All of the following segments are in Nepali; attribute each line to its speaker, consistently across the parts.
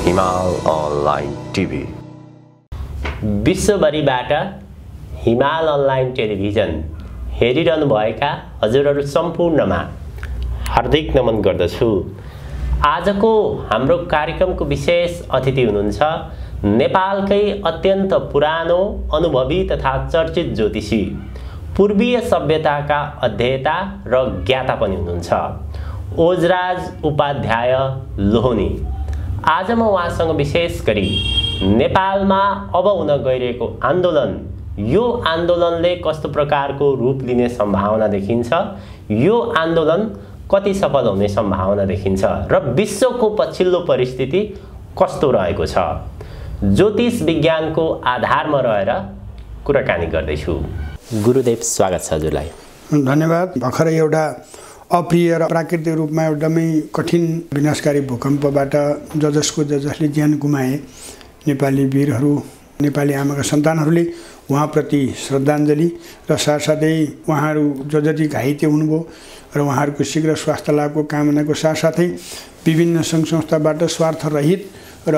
Speaker 1: हिमाल अनलाइन टिभी।
Speaker 2: विश्वभरिबाट हिमाल अनलाइन टेलिभिजन हेरिरहनुभएका हजुरहरू सम्पूर्णमा हार्दिक नमन गर्दछु। आजको हाम्रो कार्यक्रमको विशेष अतिथि हुनुहुन्छ नेपालकै अत्यन्त पुरानो, अनुभवी तथा चर्चित ज्योतिषी, पूर्वीय सभ्यताका अध्येता र ज्ञाता पनि हुनुहुन्छ ओजराज उपाध्याय लोहनी। आज म उहाँसँग विशेष गरी नेपालमा अब हुन गइरहेको आन्दोलन, यो आन्दोलनले कस्तो प्रकारको रूप लिने सम्भावना देखिन्छ, यो आन्दोलन कति सफल हुने सम्भावना देखिन्छ र विश्वको पछिल्लो परिस्थिति कस्तो रहेको छ, ज्योतिष विज्ञानको आधारमा रहेर कुराकानी गर्दैछु। गुरुदेव, स्वागत छ हजुरलाई।
Speaker 3: धन्यवाद। भर्खरै एउटा अप्रिय र प्राकृतिक रूपमा एकदमै कठिन विनाशकारी भूकम्पबाट जसले ज्यान गुमाए नेपाली वीरहरू, नेपाली आमाका सन्तानहरूले उहाँप्रति श्रद्धाञ्जली र साथसाथै उहाँहरू जति घाइते हुनुभयो र उहाँहरूको शीघ्र स्वास्थ्य लाभको कामनाको साथसाथै विभिन्न सङ्घ संस्थाबाट स्वार्थरहित र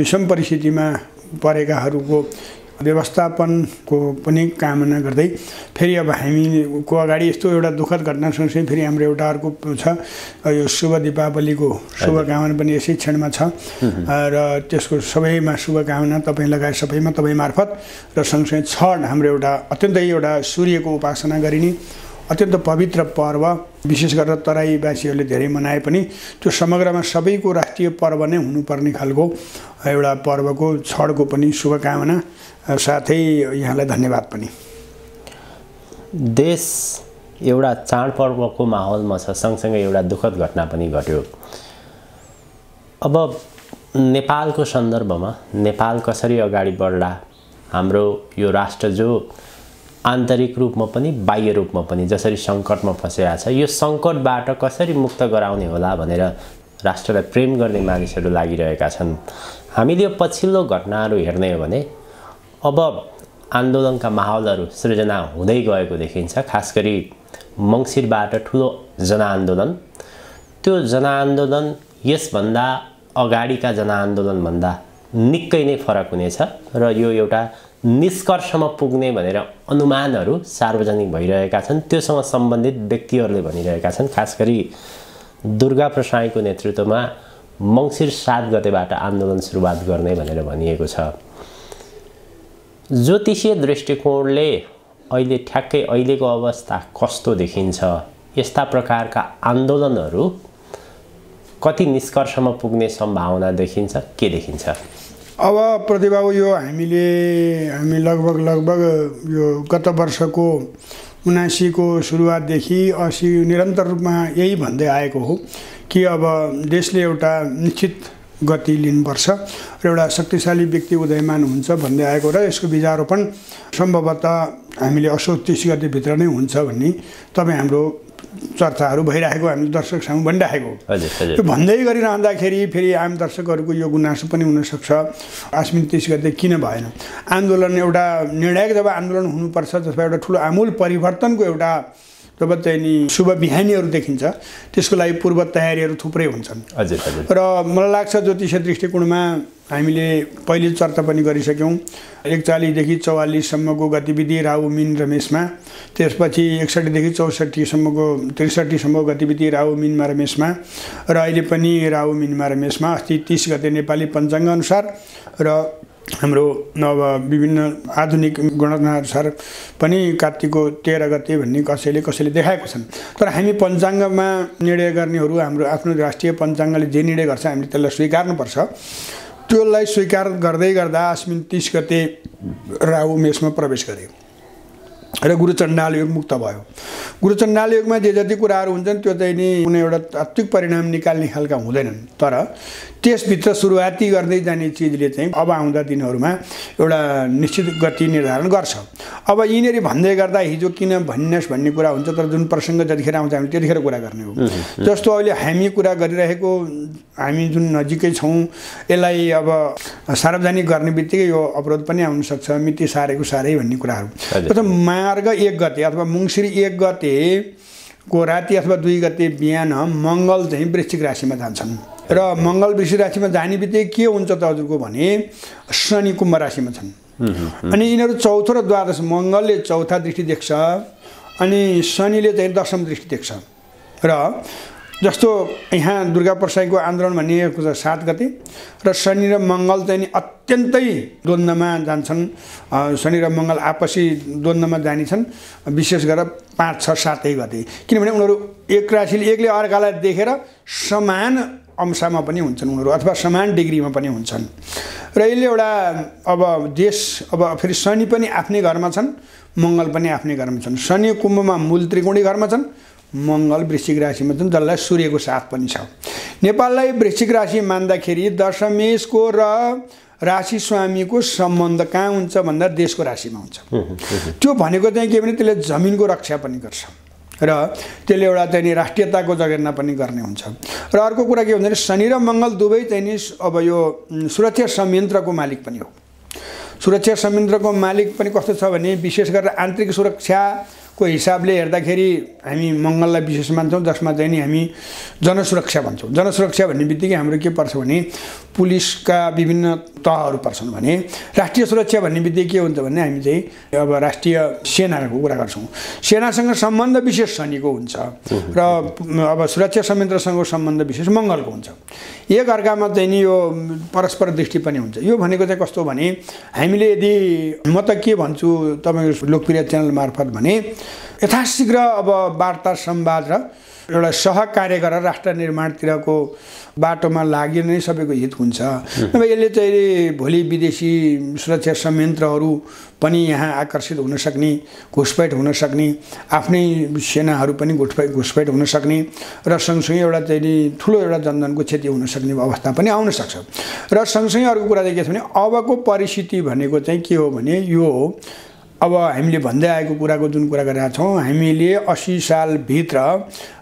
Speaker 3: विषम परिस्थितिमा परेकाहरूको व्यवस्थापनको पनि कामना गर्दै फेरि अब हामीको अगाडि यस्तो एउटा दुःखद घटना सँगसँगै फेरि हाम्रो एउटा अर्को छ, यो शुभ दीपावलीको शुभकामना पनि यसै क्षणमा छ र त्यसको सबैमा शुभकामना तपाईँ लगायत सबैमा तपाईँ मार्फत र सँगसँगै छठ हाम्रो एउटा अत्यन्तै एउटा सूर्यको उपासना गरिने अत्यन्त पवित्र पर्व, विशेष गरेर तराईवासीहरूले धेरै मनाए पनि त्यो समग्रमा सबैको राष्ट्रिय पर्व नै हुनुपर्ने खालको एउटा पर्वको छठको पनि शुभकामना, साथै यहाँलाई धन्यवाद पनि।
Speaker 2: देश एउटा चाडपर्वको माहौलमा छ, सँगसँगै एउटा दुःखद घटना पनि घट्यो। अब नेपालको सन्दर्भमा नेपाल कसरी अगाडि बढ्ला, हाम्रो यो राष्ट्र जो आन्तरिक रूपमा पनि बाह्य रूपमा पनि जसरी सङ्कटमा फँसेको छ, यो सङ्कटबाट कसरी मुक्त गराउने होला भनेर राष्ट्रलाई प्रेम गर्ने मानिसहरू लागिरहेका छन्। हामीले यो पछिल्लो घटनाहरू हेर्ने हो भने अब आन्दोलनका माहौलहरू सृजना हुँदै गएको देखिन्छ। खास गरी मङ्सिरबाट ठुलो जनआन्दोलन, त्यो जनआन्दोलन यसभन्दा अगाडिका जनआन्दोलनभन्दा निकै नै फरक हुनेछ र यो एउटा निष्कर्षमा पुग्ने भनेर अनुमानहरू सार्वजनिक भइरहेका छन्। त्योसँग सम्बन्धित व्यक्तिहरूले भनिरहेका छन्। खास गरी दुर्गा प्रसाईको नेतृत्वमा मङ्सिर 7 गतेबाट आन्दोलन सुरुवात गर्ने भनेर भनिएको छ। ज्योतिषीय दृष्टिकोणले अहिले ठ्याक्कै अहिलेको अवस्था कस्तो देखिन्छ, यस्ता प्रकारका आन्दोलनहरू कति निष्कर्षमा पुग्ने सम्भावना देखिन्छ, के देखिन्छ?
Speaker 3: अब प्रतिभाव यो हामी लगभग यो गत वर्षको 79 को सुरुवातदेखि 80 निरन्तर रूपमा यही भन्दै आएको हो कि अब देशले एउटा निश्चित गति लिनुपर्छ र एउटा शक्तिशाली व्यक्ति उदयमान हुन्छ भन्दै आएको र यसको बीजारोपण सम्भवतः हामीले असोज 30 गतेभित्र नै हुन्छ भन्ने तपाईँ हाम्रो चर्चाहरू भइरहेको हामीले दर्शक सामु भनिरहेको। त्यो भन्दै गरिरहँदाखेरि फेरि आम दर्शकहरूको यो गुनासो पनि हुनसक्छ, आश्विन 30 गते किन भएन। आन्दोलन एउटा निर्णायक जब आन्दोलन हुनुपर्छ, जसमा एउटा ठुलो आमूल परिवर्तनको एउटा जब चाहिँ नि शुभ बिहानीहरू देखिन्छ, त्यसको लागि पूर्व तयारीहरू थुप्रै हुन्छन्। र मलाई लाग्छ ज्योतिष दृष्टिकोणमा हामीले पहिले चर्चा पनि गरिसक्यौँ। 41 देखि 44 सम्मको गतिविधि राहु मीन र मेषमा, त्यसपछि 61 देखि 64 सम्मको 63 सम्मको गतिविधि राहु मीनमा र मेषमा, र अहिले पनि राहु मीनमा र मेषमा। अस्ति 30 गते नेपाली पञ्चाङ्ग अनुसार र हाम्रो विभिन्न आधुनिक गणना अनुसार पनि कार्तिकको 13 गते भन्ने कसैले देखाएको छन्। तर हामी पञ्चाङ्गमा निर्णय गर्नेहरू हाम्रो आफ्नो राष्ट्रिय पञ्चाङ्गले जे निर्णय गर्छ हामीले त्यसलाई स्वीकार्नुपर्छ। त्यसलाई स्वीकार गर्दै गर्दा आश्विन 30 गते राहु मेषमा प्रवेश गरे र गुरुचण्डाल योग मुक्त भयो। गुरुचण्डाल योगमा जे जति कुराहरू हुन्छन् त्यो चाहिँ नि कुनै एउटा तात्विक परिणाम निकाल्ने खालका हुँदैनन्, तर त्यसभित्र सुरुवाती गर्दै जाने चिजले चाहिँ अब आउँदा दिनहरूमा एउटा निश्चित गति निर्धारण गर्छ। अब यिनीहरू भन्दै गर्दा हिजो किन भनिनस् भन्ने कुरा हुन्छ, तर जुन प्रसङ्ग जतिखेर आउँछ हामी त्यतिखेर कुरा गर्ने हो। जस्तो अहिले हामी कुरा गरिरहेको, हामी जुन नजिकै छौँ, यसलाई अब सार्वजनिक गर्ने बित्तिकै यो अवरोध पनि आउन सक्छ, मिति सारेको सारै भन्ने कुराहरू। जस्तो मार्ग 1 गते अथवा मङ्सिर 1 गते को राति अथवा 2 गते बिहान मङ्गल चाहिँ वृश्चिक राशिमा जान्छन् र मङ्गल वृश्चिक राशिमा जाने बित्तिकै के हुन्छ त हजुरको भने शनि कुम्भ राशिमा छन् अनि यिनीहरू चौथो र द्वादश मङ्गलले चौथा दृष्टि देख्छ अनि शनिले चाहिँ दशम दृष्टि देख्छ र जस्तो यहाँ दुर्गा प्रसाईको आन्दोलन भनिएको छ 7 गते र शनि र मङ्गल चाहिँ अत्यन्तै द्वन्द्वमा जान्छन् शनि र मङ्गल आपसी द्वन्द्वमा जानेछन् विशेष गरेर 5, 6, 7 गते किनभने उनीहरू एक राशिले एकले अर्कालाई देखेर समान अंशमा पनि हुन्छन् उनीहरू अथवा समान डिग्रीमा पनि हुन्छन् र यसले एउटा अब देश अब फेरि शनि पनि आफ्नै घरमा छन् मङ्गल पनि आफ्नै घरमा छन् शनि कुम्भमा मूल त्रिकोणी घरमा छन् मङ्गल वृश्चिक राशिमा छन् जसलाई सूर्यको साथ पनि छ नेपाललाई वृश्चिक राशि मान्दाखेरि दशमेशको र राशि स्वामीको सम्बन्ध कहाँ हुन्छ भन्दा देशको राशिमा हुन्छ त्यो भनेको चाहिँ के भने त्यसले जमिनको रक्षा पनि गर्छ र त्यसले एउटा चाहिँ राष्ट्रियताको जगेर्ना पनि गर्ने हुन्छ र अर्को कुरा के भन्छ भने शनि र मङ्गल दुवै चाहिँ अब यो सुरक्षा संयन्त्रको मालिक पनि हो सुरक्षा संयन्त्रको मालिक पनि कस्तो छ भने विशेष गरेर आन्तरिक सुरक्षाको हिसाबले हेर्दाखेरि हामी मङ्गललाई विशेष मान्छौँ जसमा चाहिँ नि हामी जनसुरक्षा भन्छौँ जनसुरक्षा भन्ने बित्तिकै हाम्रो के पर्छ भने पुलिसका विभिन्न तहहरू पर्छन् भने राष्ट्रिय सुरक्षा भन्ने बित्तिकै के हुन्छ भने हामी चाहिँ अब राष्ट्रिय सेनाको कुरा गर्छौँ सेनासँग सम्बन्ध विशेष शनिको हुन्छ र अब सुरक्षा संयन्त्रसँग सम्बन्ध विशेष मङ्गलको हुन्छ एक अर्कामा चाहिँ नि यो परस्पर दृष्टि पनि हुन्छ यो भनेको चाहिँ कस्तो भने हामीले यदि म त के भन्छु तपाईँको लोकप्रिय च्यानल मार्फत भने यथाशीघ्र अब वार्ता संवाद र एउटा सहकार्य गरेर राष्ट्र निर्माणतिरको बाटोमा लागि नै सबैको हित हुन्छ नभए यसले चाहिँ भोलि विदेशी सुरक्षा संयन्त्रहरू पनि यहाँ आकर्षित हुन सक्ने घुसपैठ हुन सक्ने आफ्नै सेनाहरू पनि घुसपैठ हुन सक्ने र सँगसँगै एउटा चाहिँ ठुलो एउटा जनधनको क्षति हुन सक्ने अवस्था पनि आउन सक्छ र सँगसँगै अर्को कुरा चाहिँ के छ भने अबको परिस्थिति भनेको चाहिँ के हो भने यो अब हामीले भन्दै आएको कुराको जुन कुरा गरिरहेका छौँ हामीले 80 सालभित्र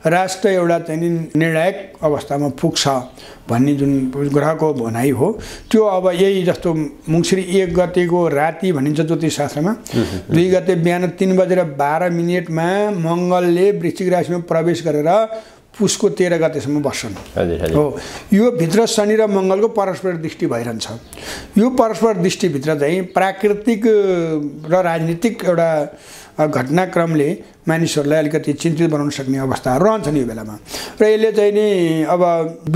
Speaker 3: राष्ट्र एउटा चाहिँ निर्णायक अवस्थामा पुग्छ भन्ने जुन ग्रहको भनाइ हो त्यो अब यही जस्तो मङ्सिर 1 गतेको राति भनिन्छ ज्योतिषशास्त्रमा 2 गते बिहान 3:12 मङ्गलले वृश्चिक राशिमा प्रवेश गरेर पुसको 13 गतेसम्म बस्छन् हो यो भित्र शनि र मङ्गलको परस्पर दृष्टि भइरहन्छ यो परस्पर दृष्टिभित्र चाहिँ प्राकृतिक र राजनीतिक एउटा घटनाक्रमले मानिसहरूलाई अलिकति चिन्तित बनाउन सक्ने अवस्थाहरू रहन्छन् यो बेलामा र यसले चाहिँ नि अब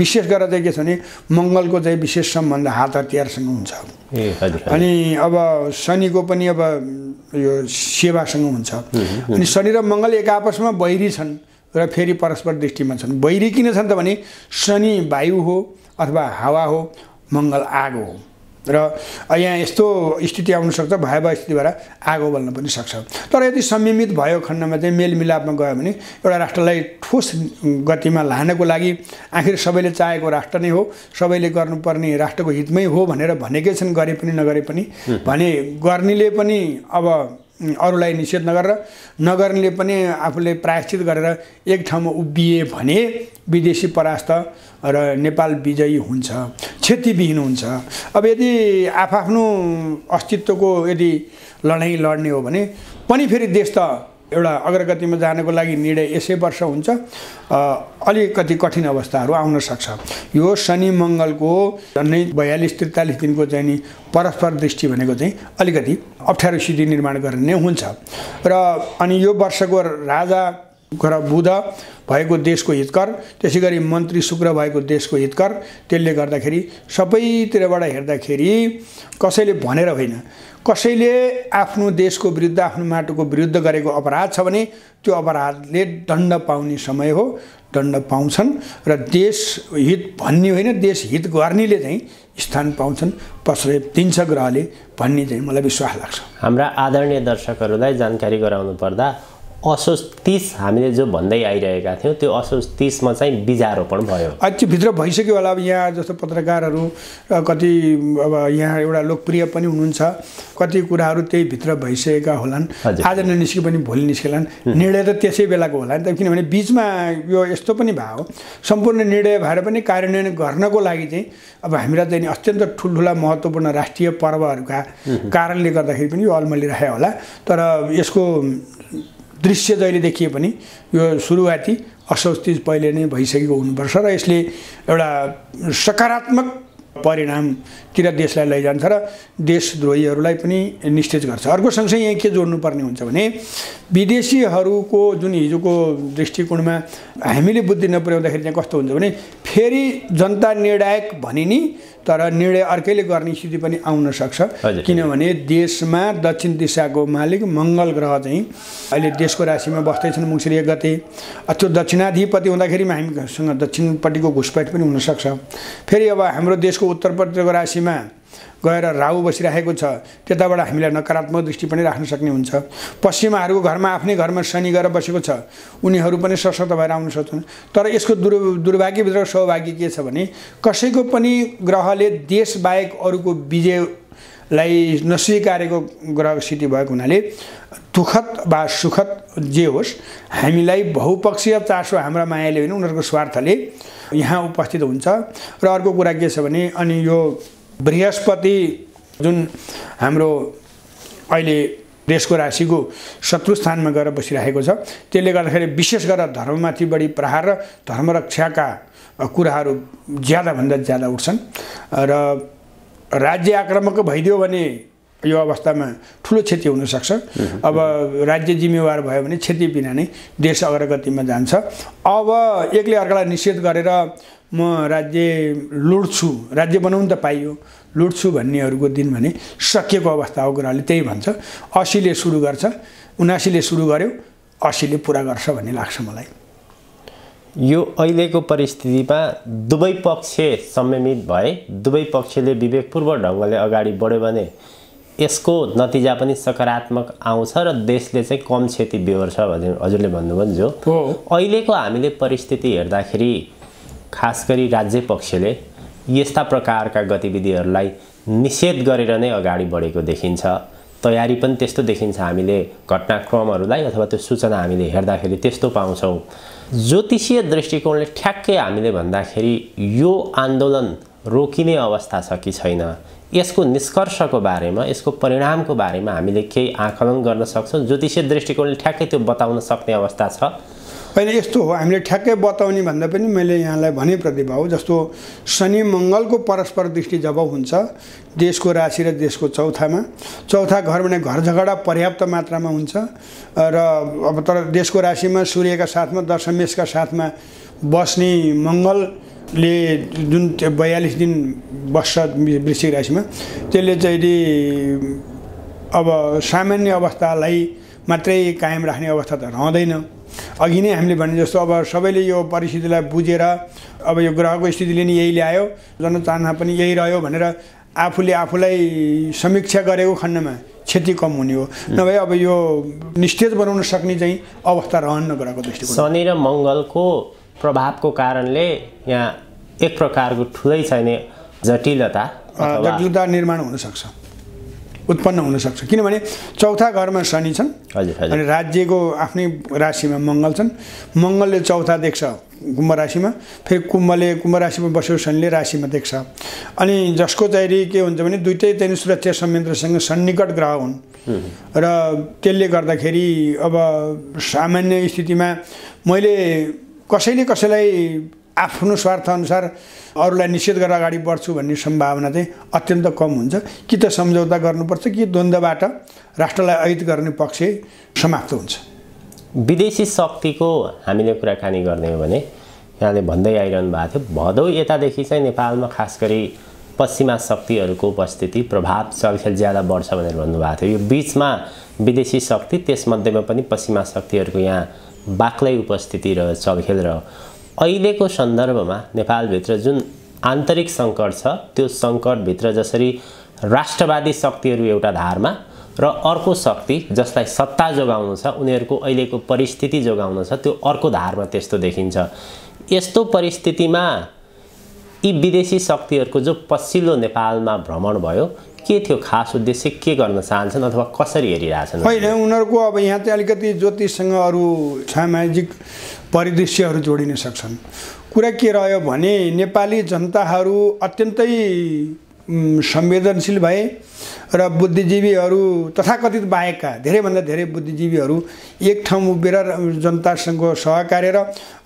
Speaker 3: विशेष गरेर चाहिँ के छ भने मङ्गलको चाहिँ विशेष सम्बन्ध हात हतियारसँग हुन्छ अनि अब शनिको पनि अब यो सेवासँग हुन्छ अनि शनि र मङ्गल एक आपसमा बैरी छन् र फेरि परस्पर दृष्टिमा छन् बैरी किन छन् त भने शनि वायु हो अथवा हावा हो मङ्गल आगो हो र यहाँ यस्तो स्थिति आउन सक्छ भयावह स्थिति भएर आगो बल्न पनि सक्छ तर यदि संयमित भयो खण्डमा चाहिँ मेलमिलापमा गयो भने एउटा राष्ट्रलाई ठोस गतिमा लानको लागि आखिर सबैले चाहेको राष्ट्र नै हो सबैले गर्नुपर्ने राष्ट्रको हितमै हो भनेर भनेकै छन् गरे पनि नगरे पनि भने गर्नेले पनि अब अरूलाई निषेध नगर्नेले पनि आफूले प्रायश्चित गरेर एक ठाउँमा उभिए भने विदेशी परास्त र नेपाल विजयी हुन्छ क्षतिविहीन हुन्छ अब यदि आफ्नो अस्तित्वको यदि लडाइँ लड्ने हो भने पनि फेरि देश त एउटा अग्रगतिमा जानको लागि निर्णय यसै वर्ष हुन्छ अलिकति कठिन अवस्थाहरू आउन सक्छ यो शनि मङ्गलको झन्डै 42-43 दिनको चाहिँ नि परस्पर दृष्टि भनेको चाहिँ अलिकति अप्ठ्यारो स्थिति निर्माण गर्ने हुन्छ र अनि यो वर्षको राजा ग्रह बुध भएको देशको हितकर त्यसै गरी मन्त्री शुक्र भएको देशको हितकर त्यसले गर्दाखेरि सबैतिरबाट हेर्दाखेरि कसैले भनेर होइन कसैले आफ्नो देशको विरुद्ध आफ्नो माटोको विरुद्ध गरेको अपराध छ भने त्यो अपराधले दण्ड पाउने समय हो दण्ड पाउँछन् र देश हित भन्ने होइन देश हित गर्नेले चाहिँ स्थान पाउँछन् प्रश्रय दिन्छ ग्रहले भन्ने चाहिँ मलाई विश्वास लाग्छ
Speaker 2: हाम्रा आदरणीय दर्शकहरूलाई जानकारी गराउनु पर्दा असोज 30 हामीले जो भन्दै आइरहेका थियौँ त्यो असोज 30 मा चाहिँ बीजारोपण भयो
Speaker 3: अझै भित्र भइसक्यो होला अब यहाँ जस्तो पत्रकारहरू कति अब यहाँ एउटा लोकप्रिय पनि हुनुहुन्छ कति कुराहरू त्यही भित्र भइसकेका होलान् आज ननिस्के पनि भोलि निस्केलान् निर्णय त त्यसै बेलाको होला नि त किनभने बीचमा यो यस्तो पनि भयो सम्पूर्ण निर्णय भएर पनि कार्यान्वयन गर्नको लागि चाहिँ अब हामीलाई चाहिँ अत्यन्त ठुल्ठुला महत्त्वपूर्ण राष्ट्रिय पर्वहरूका कारणले गर्दाखेरि पनि यो अल्मलिरहेको होला तर यसको दृश्य जहिले देखिए पनि यो सुरुवाती असोज पहिले नै भइसकेको हुनुपर्छ र यसले एउटा सकारात्मक परिणामतिर देशलाई लैजान्छ र देशद्रोहीहरूलाई पनि निस्तेज गर्छ। अर्को सँगसँगै यहाँ के जोड्नुपर्ने हुन्छ भने विदेशीहरूको जुन हिजोको दृष्टिकोणमा हामीले बुद्धि नपुर्याउँदाखेरि चाहिँ कस्तो हुन्छ भने फेरि जनता निर्णायक भनिने तर निर्णय अर्कैले गर्ने स्थिति पनि आउन सक्छ। किनभने देशमा दक्षिण दिशाको मालिक मङ्गल ग्रह चाहिँ अहिले देशको राशिमा बस्दैछन् मङ्सिर 1 गते। त्यो दक्षिणाधिपति हुँदाखेरिमा हामीसँग दक्षिणपट्टिको घुसपैठ पनि हुनसक्छ। फेरि अब हाम्रो देशको उत्तरपट्टिको राशिमा गएर राहु बसिरहेको छ, त्यताबाट हामीलाई नकारात्मक दृष्टि पनि राख्न सक्ने हुन्छ। पश्चिमाहरूको घरमा आफ्नै घरमा शनि गएर बसेको छ, उनीहरू पनि सशक्त भएर आउन सक्छन्। तर यसको दुर्भाग्यभित्र सौभाग्य के छ भने कसैको पनि ग्रहले देशबाहेक अरूको विजयलाई नस्वीकारेको ग्रह स्थिति भएको हुनाले दुःखद वा सुखद जे होस् हामीलाई बहुपक्षीय चासो हाम्रा मायाले होइन उनीहरूको स्वार्थले यहाँ उपस्थित हुन्छ। र अर्को कुरा के छ भने अनि यो बृहस्पति जुन हाम्रो अहिले देशको राशिको शत्रु स्थानमा गएर बसिरहेको छ, त्यसले गर्दाखेरि विशेष गरेर धर्ममाथि बढी प्रहार र धर्मरक्षाका कुराहरू ज्यादाभन्दा ज्यादा उठ्छन् र राज्य आक्रामक भइदियो भने यो अवस्थामा ठुलो क्षति हुनसक्छ। अब राज्य जिम्मेवार भयो भने क्षति बिना नै देश अग्रगतिमा जान्छ। अब एकले अर्कालाई निषेध गरेर म राज्य लुट्छु, राज्य बनाउनु त पाइयो, लुट्छु भन्नेहरूको दिन भने सकिएको अवस्था हो। ग्रहले त्यही भन्छ, 80 ले सुरु गर्छ, 79 ले सुरु गर्यो, 80 ले पुरा गर्छ भन्ने लाग्छ मलाई।
Speaker 2: यो अहिलेको परिस्थितिमा दुवै पक्ष संयमित भए, दुवै पक्षले विवेकपूर्वक ढङ्गले अगाडि बढ्यो भने यसको नतिजा पनि सकारात्मक आउँछ र देशले चाहिँ कम क्षति बेहोर्छ भन्ने हजुरले भन्नुभयो नि। जो अहिलेको हामीले परिस्थिति हेर्दाखेरि खास गरी राज्य पक्षले यस्ता प्रकारका गतिविधिहरूलाई निषेध गरेर नै अगाडि बढेको देखिन्छ। तयारी पनि त्यस्तो देखिन्छ, हामीले घटनाक्रमहरूलाई अथवा त्यो सूचना हामीले हेर्दाखेरि त्यस्तो पाउँछौँ। ज्योतिषीय दृष्टिकोणले ठ्याक्कै हामीले भन्दाखेरि यो आन्दोलन रोकिने अवस्था छ कि छैन, यसको निष्कर्षको बारेमा, यसको परिणामको बारेमा हामीले केही आकलन गर्न सक्छौँ? ज्योतिषीय दृष्टिकोणले ठ्याक्कै त्यो बताउन सक्ने अवस्था छ?
Speaker 3: होइन, यस्तो हो, हामीले ठ्याक्कै बताउने भन्दा पनि मैले यहाँलाई भने प्रतिभा हो जस्तो शनि मङ्गलको परस्पर दृष्टि जब हुन्छ देशको राशि र देशको चौथा घर भने घर झगडा पर्याप्त मात्रामा हुन्छ र अब तर देशको राशिमा सूर्यका साथमा दशमेशका साथमा बस्ने मङ्गलले जुन 42 दिन बस्छ वृश्चिक राशिमा, त्यसले चाहिँ अब सामान्य अवस्थालाई मात्रै कायम राख्ने अवस्था त रहँदैन। अघि नै हामीले भने जस्तो अब सबैले यो परिस्थितिलाई बुझेर अब यो ग्रहको स्थितिले नि यही ल्यायो, जनचाहना पनि यही रह्यो भनेर आफूले आफूलाई समीक्षा गरेको खण्डमा क्षति कम हुने हो। नभए अब यो निस्तेज बनाउन सक्ने चाहिँ अवस्था रहन्न ग्रहको दृष्टिकोण।
Speaker 2: शनि र मङ्गलको प्रभावको कारणले यहाँ एक प्रकारको ठुलै चाहिने जटिलता
Speaker 3: निर्माण हुनसक्छ, उत्पन्न हुनसक्छ। किनभने चौथा घरमा शनि छन् अनि राज्यको आफ्नै राशिमा मङ्गल छन्। मङ्गलले चौथा देख्छ कुम्भ राशिमा, फेरि कुम्भ राशिमा बसेको शनिले राशिमा देख्छ। अनि जसको चाहिँ के हुन्छ भने दुइटै चाहिँ सुरक्षा संयन्त्रसँग सन्निकट ग्रह हुन् र त्यसले गर्दाखेरि अब सामान्य स्थितिमा मैले कसैलाई आफ्नो स्वार्थअनुसार अरूलाई निषेध गरेर अगाडि बढ्छु भन्ने सम्भावना चाहिँ अत्यन्त कम हुन्छ। कि त सम्झौता गर्नुपर्छ कि द्वन्द्वबाट राष्ट्रलाई अहित गर्ने पक्ष समाप्त हुन्छ।
Speaker 2: विदेशी शक्तिको हामीले कुराकानी गर्ने हो भने यहाँले भन्दै आइरहनु भएको थियो भदौ यतादेखि चाहिँ नेपालमा खास गरी पश्चिमा शक्तिहरूको उपस्थिति प्रभाव चलखेल ज्यादा बढ्छ भनेर भन्नुभएको थियो। यो बिचमा विदेशी शक्ति त्यसमध्येमा पनि पश्चिमा शक्तिहरूको यहाँ बाक्लै उपस्थिति र चलखेल र अहिलेको सन्दर्भमा नेपालभित्र जुन आन्तरिक सङ्कट छ त्यो सङ्कटभित्र जसरी राष्ट्रवादी शक्तिहरू एउटा धारमा र अर्को शक्ति जसलाई सत्ता जोगाउनु छ उनीहरूको अहिलेको परिस्थिति जोगाउनु छ त्यो अर्को धारमा त्यस्तो देखिन्छ। यस्तो परिस्थितिमा यी विदेशी शक्तिहरूको जो पछिल्लो नेपालमा भ्रमण भयो के थियो खास उद्देश्य, के गर्न चाहन्छन् अथवा कसरी हेरिरहेछन्?
Speaker 3: होइन, उनीहरूको अब यहाँ चाहिँ अलिकति ज्योतिषसँग अरू सामाजिक परिदृश्यहरू जोडिन सक्छन्। कुरा के रह्यो भने नेपाली जनताहरू अत्यन्तै संवेदनशील भए र बुद्धिजीवीहरू तथाकथित बाहेकका धेरैभन्दा धेरै बुद्धिजीवीहरू एक ठाउँ उभिएर जनतासँगको सहकार्य र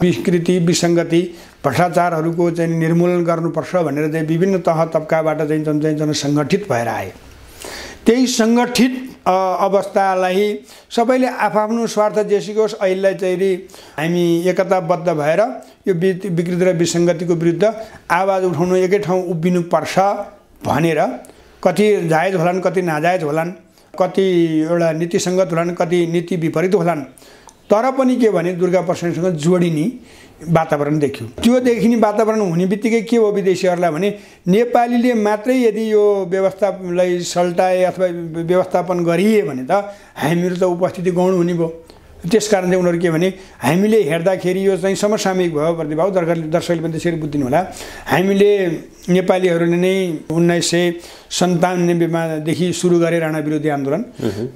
Speaker 3: विकृति विसङ्गति भ्रष्टाचारहरूको चाहिँ निर्मूलन गर्नुपर्छ भनेर चाहिँ विभिन्न तह तब्काबाट चाहिँ जनसङ्गठित भएर आए। त्यही सङ्गठित अवस्थालाई सबैले आफ्नो स्वार्थ जेसीको होस् अहिलेलाई चाहिँ हामी एकताबद्ध भएर यो विकृति र विसङ्गतिको विरुद्ध आवाज उठाउनु एकै ठाउँ उभिनुपर्छ भनेर कति जायज होलान् कति नाजायज होलान् कति एउटा नीतिसङ्गत होलान् कति नीति विपरीत होलान् तर पनि के भने दुर्गा प्रसादसँग जोडिने वातावरण देखियो। त्यो देखिने वातावरण हुने बित्तिकै के हो विदेशीहरूलाई भने नेपालीले मात्रै यदि यो व्यवस्थालाई सल्टाए अथवा व्यवस्थापन गरिए भने त हामीहरू त उपस्थिति गौण हुने भयो। त्यसकारण चाहिँ उनीहरू के भने हामीले हेर्दाखेरि यो चाहिँ समसामयिक भयो प्रतिभाव दर्शकले पनि त्यसरी बुझिदिनु होला। हामीले नेपालीहरूले नै 1997 देखि सुरु गरे राणा विरोधी आन्दोलन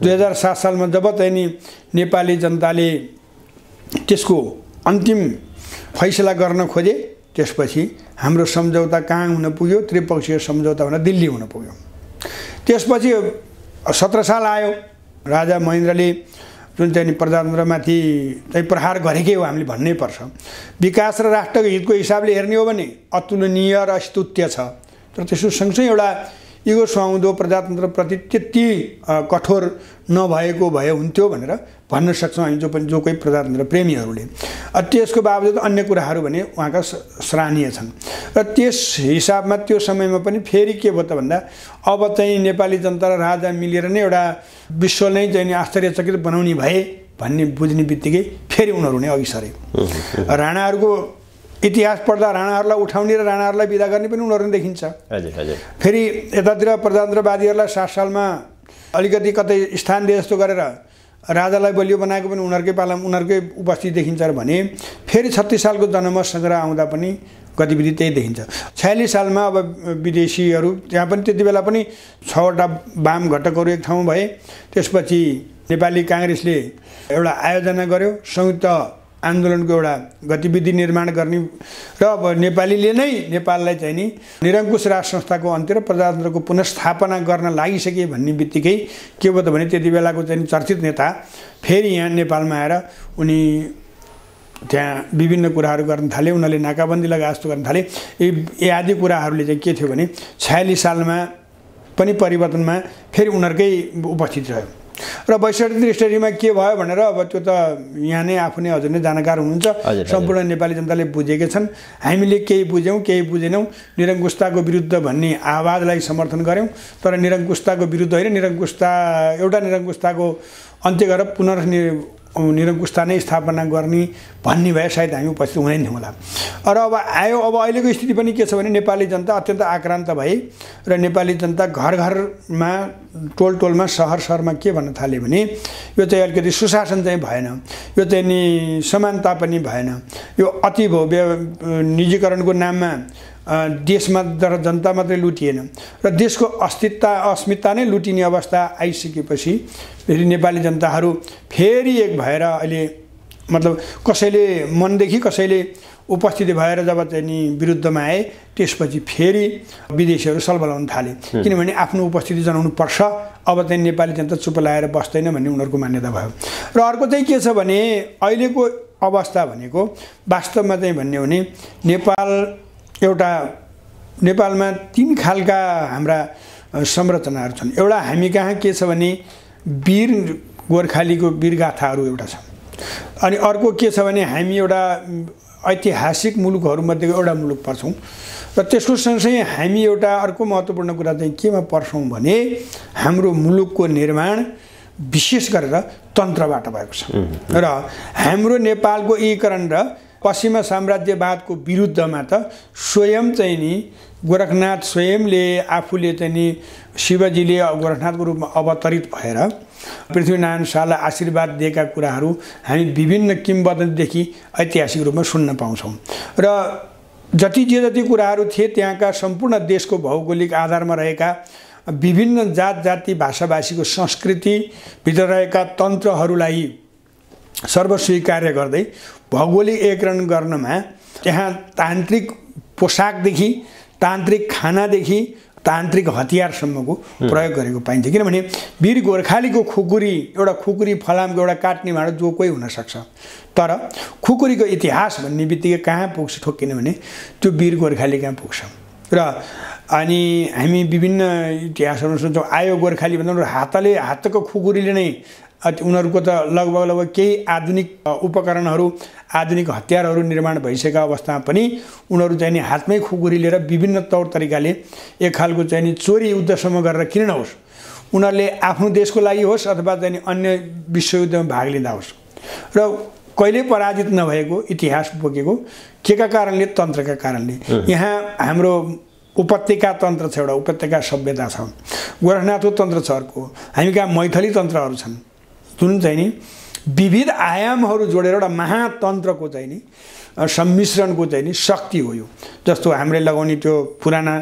Speaker 3: 2007 सालमा जब चाहिँ नेपाली जनताले त्यसको अन्तिम फैसला गर्न खोजे त्यसपछि हाम्रो सम्झौता कहाँ हुन पुग्यो त्रिपक्षीय सम्झौता हुन दिल्ली हुन पुग्यो। त्यसपछि 17 साल आयो राजा महेन्द्रले जुन चाहिँ प्रजातन्त्रमाथि चाहिँ प्रहार गरेकै हो हामीले भन्नै पर्छ। विकास र राष्ट्रको हितको हिसाबले हेर्ने हो भने अतुलनीय र स्तुत्य छ तर त्यसको सँगसँगै एउटा इगो सुहाउँदो प्रजातन्त्रप्रति त्यति कठोर नभएको भए हुन्थ्यो भनेर भन्न सक्छौँ हामी जो कोही प्रजातन्त्र प्रेमीहरूले। त्यसको बावजुद अन्य कुराहरू भने उहाँका सराहनीय छन् र त्यस हिसाबमा त्यो समयमा पनि फेरि के भयो त भन्दा अब चाहिँ नेपाली जनता र राजा मिलेर नै एउटा विश्व नै चाहिँ आश्चर्यचकित बनाउने भए भन्ने बुझ्ने बित्तिकै फेरि उनीहरू नै अघि सरे। राणाहरूको इतिहास पढ्दा राणाहरूलाई उठाउने र राणाहरूलाई विदा गर्ने पनि उनीहरू नै देखिन्छ। फेरि यतातिर प्रजातन्त्रवादीहरूलाई 7 सालमा अलिकति कतै स्थान दिए जस्तो गरेर राजालाई बलियो बनाएको पनि उनीहरूकै पालामा उनीहरूकै उपस्थिति देखिन्छ भने फेरि 36 सालको जनमत सङ्ग्रह आउँदा पनि गतिविधि त्यही देखिन्छ। 46 सालमा अब विदेशीहरू त्यहाँ पनि त्यति बेला पनि 6वटा वाम घटकहरू एक ठाउँ भए। त्यसपछि नेपाली काङ्ग्रेसले एउटा आयोजना गर्यो संयुक्त आन्दोलनको एउटा गतिविधि निर्माण गर्ने र अब नेपालीले नै नेपाललाई चाहिँ नि निरङ्कुश राज संस्थाको अन्त्य र प्रजातन्त्रको पुनर्स्थापना गर्न लागिसके भन्ने बित्तिकै के भयो त भने त्यति बेलाको चाहिँ चर्चित नेता फेरि यहाँ नेपालमा आएर उनी त्यहाँ विभिन्न कुराहरू गर्न थाले। उनीहरूले नाकाबन्दी लगाए जस्तो गर्न थाले। यी आदि कुराहरूले चाहिँ के थियो भने 46 सालमा पनि परिवर्तनमा फेरि उनीहरूकै उपस्थित रह्यो र 62 स्टडीमा के भयो भनेर अब त्यो त यहाँ नै आफू नै हजुर नै जानकार हुनुहुन्छ। सम्पूर्ण नेपाली जनताले बुझेकै छन्। हामीले केही बुझ्यौँ केही बुझेनौँ। निरङ्कुशताको विरुद्ध भन्ने आवाजलाई समर्थन गऱ्यौँ तर निरङ्कुशताको विरुद्ध होइन एउटा निरङ्कुशताको अन्त्य गरेर निरङ्कुशता नै स्थापना गर्ने भन्ने भए सायद हामी उपस्थित हुँदैन होला। र अब आयो अब अहिलेको स्थिति पनि के छ भने नेपाली जनता अत्यन्त आक्रान्त भए र नेपाली जनता घर घरमा टोल टोलमा सहर सहरमा के भन्न थाले भने यो चाहिँ अलिकति सुशासन चाहिँ भएन, यो चाहिँ नि समानता पनि भएन, यो अति भयो निजीकरणको नाममा देशमा जनता मात्रै लुटिएन र देशको अस्मिता नै लुटिने अवस्था आइसकेपछि फेरि नेपाली जनताहरू फेरि एक भएर अहिले मतलब कसैले मनदेखि कसैले उपस्थिति भएर जब चाहिँ नि विरुद्धमा आए त्यसपछि फेरि विदेशीहरू सलबलाउन थाले किनभने आफ्नो उपस्थिति जनाउनु पर्छ। अब चाहिँ नेपाली जनता चुप लाएर बस्दैन भन्ने उनीहरूको मान्यता भयो। र अर्को चाहिँ के छ भने अहिलेको अवस्था भनेको वास्तवमा चाहिँ भन्ने हो भने नेपालमा 3 खालका हाम्रा संरचनाहरू छन्। एउटा हामी कहाँ के छ भने वीर गोर्खालीको वीरगाथाहरू एउटा छ अनि अर्को के छ भने हामी एउटा ऐतिहासिक मुलुकहरूमध्येको एउटा मुलुक पर्छौँ र त्यसको सँगसँगै हामी एउटा अर्को महत्त्वपूर्ण कुरा चाहिँ केमा पर्छौँ भने हाम्रो मुलुकको निर्माण विशेष गरेर तन्त्रबाट भएको छ र हाम्रो नेपालको एकीकरण र पश्चिमा साम्राज्यवादको विरुद्धमा त स्वयं चाहिँ नि गोरखनाथ स्वयंले आफूले चाहिँ नि शिवजीले गोरखनाथको रूपमा अवतरित भएर पृथ्वीनारायण शाहलाई आशीर्वाद दिएका कुराहरू हामी विभिन्न किम्वदन्तीदेखि ऐतिहासिक रूपमा सुन्न पाउँछौँ। र जति कुराहरू थिए त्यहाँका सम्पूर्ण देशको भौगोलिक आधारमा रहेका विभिन्न जात जाति भाषाभाषीको संस्कृतिभित्र रहेका तन्त्रहरूलाई सर्वस्वीकार्य गर्दै भौगोलिक एकीकरण गर्नमा त्यहाँ तान्त्रिक पोसाकदेखि तान्त्रिक खानादेखि तान्त्रिक हतियारसम्मको प्रयोग गरेको पाइन्छ। किनभने वीर गोर्खालीको खुकुरी एउटा खुकुरी फलामको एउटा काट्ने भाँडो जो कोही हुनसक्छ, तर खुकुरीको इतिहास भन्ने बित्तिकै कहाँ पुग्छ ठोक्किने भने त्यो वीर गोर्खाली कहाँ पुग्छ। र अनि हामी विभिन्न इतिहासहरू सुन्छौँ, आयो गोर्खाली भन्दा हातको खुकुरीले नै उनीहरूको त लगभग केही आधुनिक उपकरणहरू आधुनिक हतियारहरू निर्माण भइसकेका अवस्थामा पनि उनीहरू चाहिँ नि हातमै खुकुरी लिएर विभिन्न तौर तरिकाले एक खालको चाहिँ नि चोरी युद्धसम्म गरेर किन नहोस् उनीहरूले आफ्नो देशको लागि होस् अथवा चाहिँ अन्य विश्वयुद्धमा भाग लिँदा होस् र कहिले पराजित नभएको इतिहास बोकेको केका कारणले तन्त्रका कारणले। यहाँ हाम्रो उपत्यका तन्त्र छ, एउटा उपत्यका सभ्यता छ, गोरखनाथको तन्त्र छ, अर्को हामी कहाँ मैथली तन्त्रहरू छन् जुन चाहिँ नि विविध आयामहरू जोडेर एउटा महातन्त्रको चाहिँ नि सम्मिश्रणको चाहिँ नि शक्ति हो यो। जस्तो हामीले लगाउने त्यो पुराना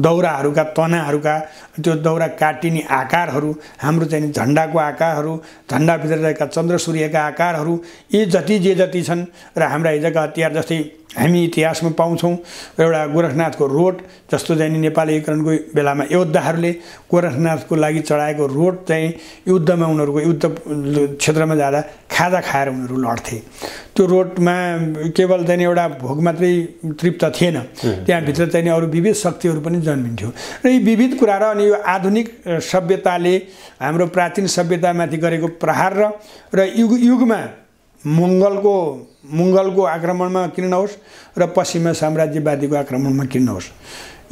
Speaker 3: दौराहरूका तनाहरूका त्यो दौरा काटिने आकारहरू, हाम्रो चाहिँ नि झन्डाको आकारहरू, झन्डाभित्र रहेका चन्द्र सूर्यका आकारहरू, यी जति छन् र हाम्रा हिजोका हतियार जस्तै हामी इतिहासमा पाउँछौँ एउटा गोरखनाथको रोट जस्तो चाहिँ नेपाली एकीकरणको बेलामा योद्धाहरूले गोरखनाथको लागि चढाएको रोट चाहिँ युद्धमा उनीहरूको युद्ध क्षेत्रमा जाँदा खाजा खाएर उनीहरू लड्थे। त्यो रोटमा केवल चाहिँ एउटा भोग मात्रै तृप्त थिएन, त्यहाँभित्र चाहिँ अरू विविध शक्तिहरू पनि जन्मिन्थ्यो र यी विविध कुरा र अनि यो आधुनिक सभ्यताले हाम्रो प्राचीन सभ्यतामाथि गरेको प्रहार र युगमा मङ्गलको आक्रमणमा किन नहोस् र पश्चिमा साम्राज्यवादीको आक्रमणमा किन नहोस्,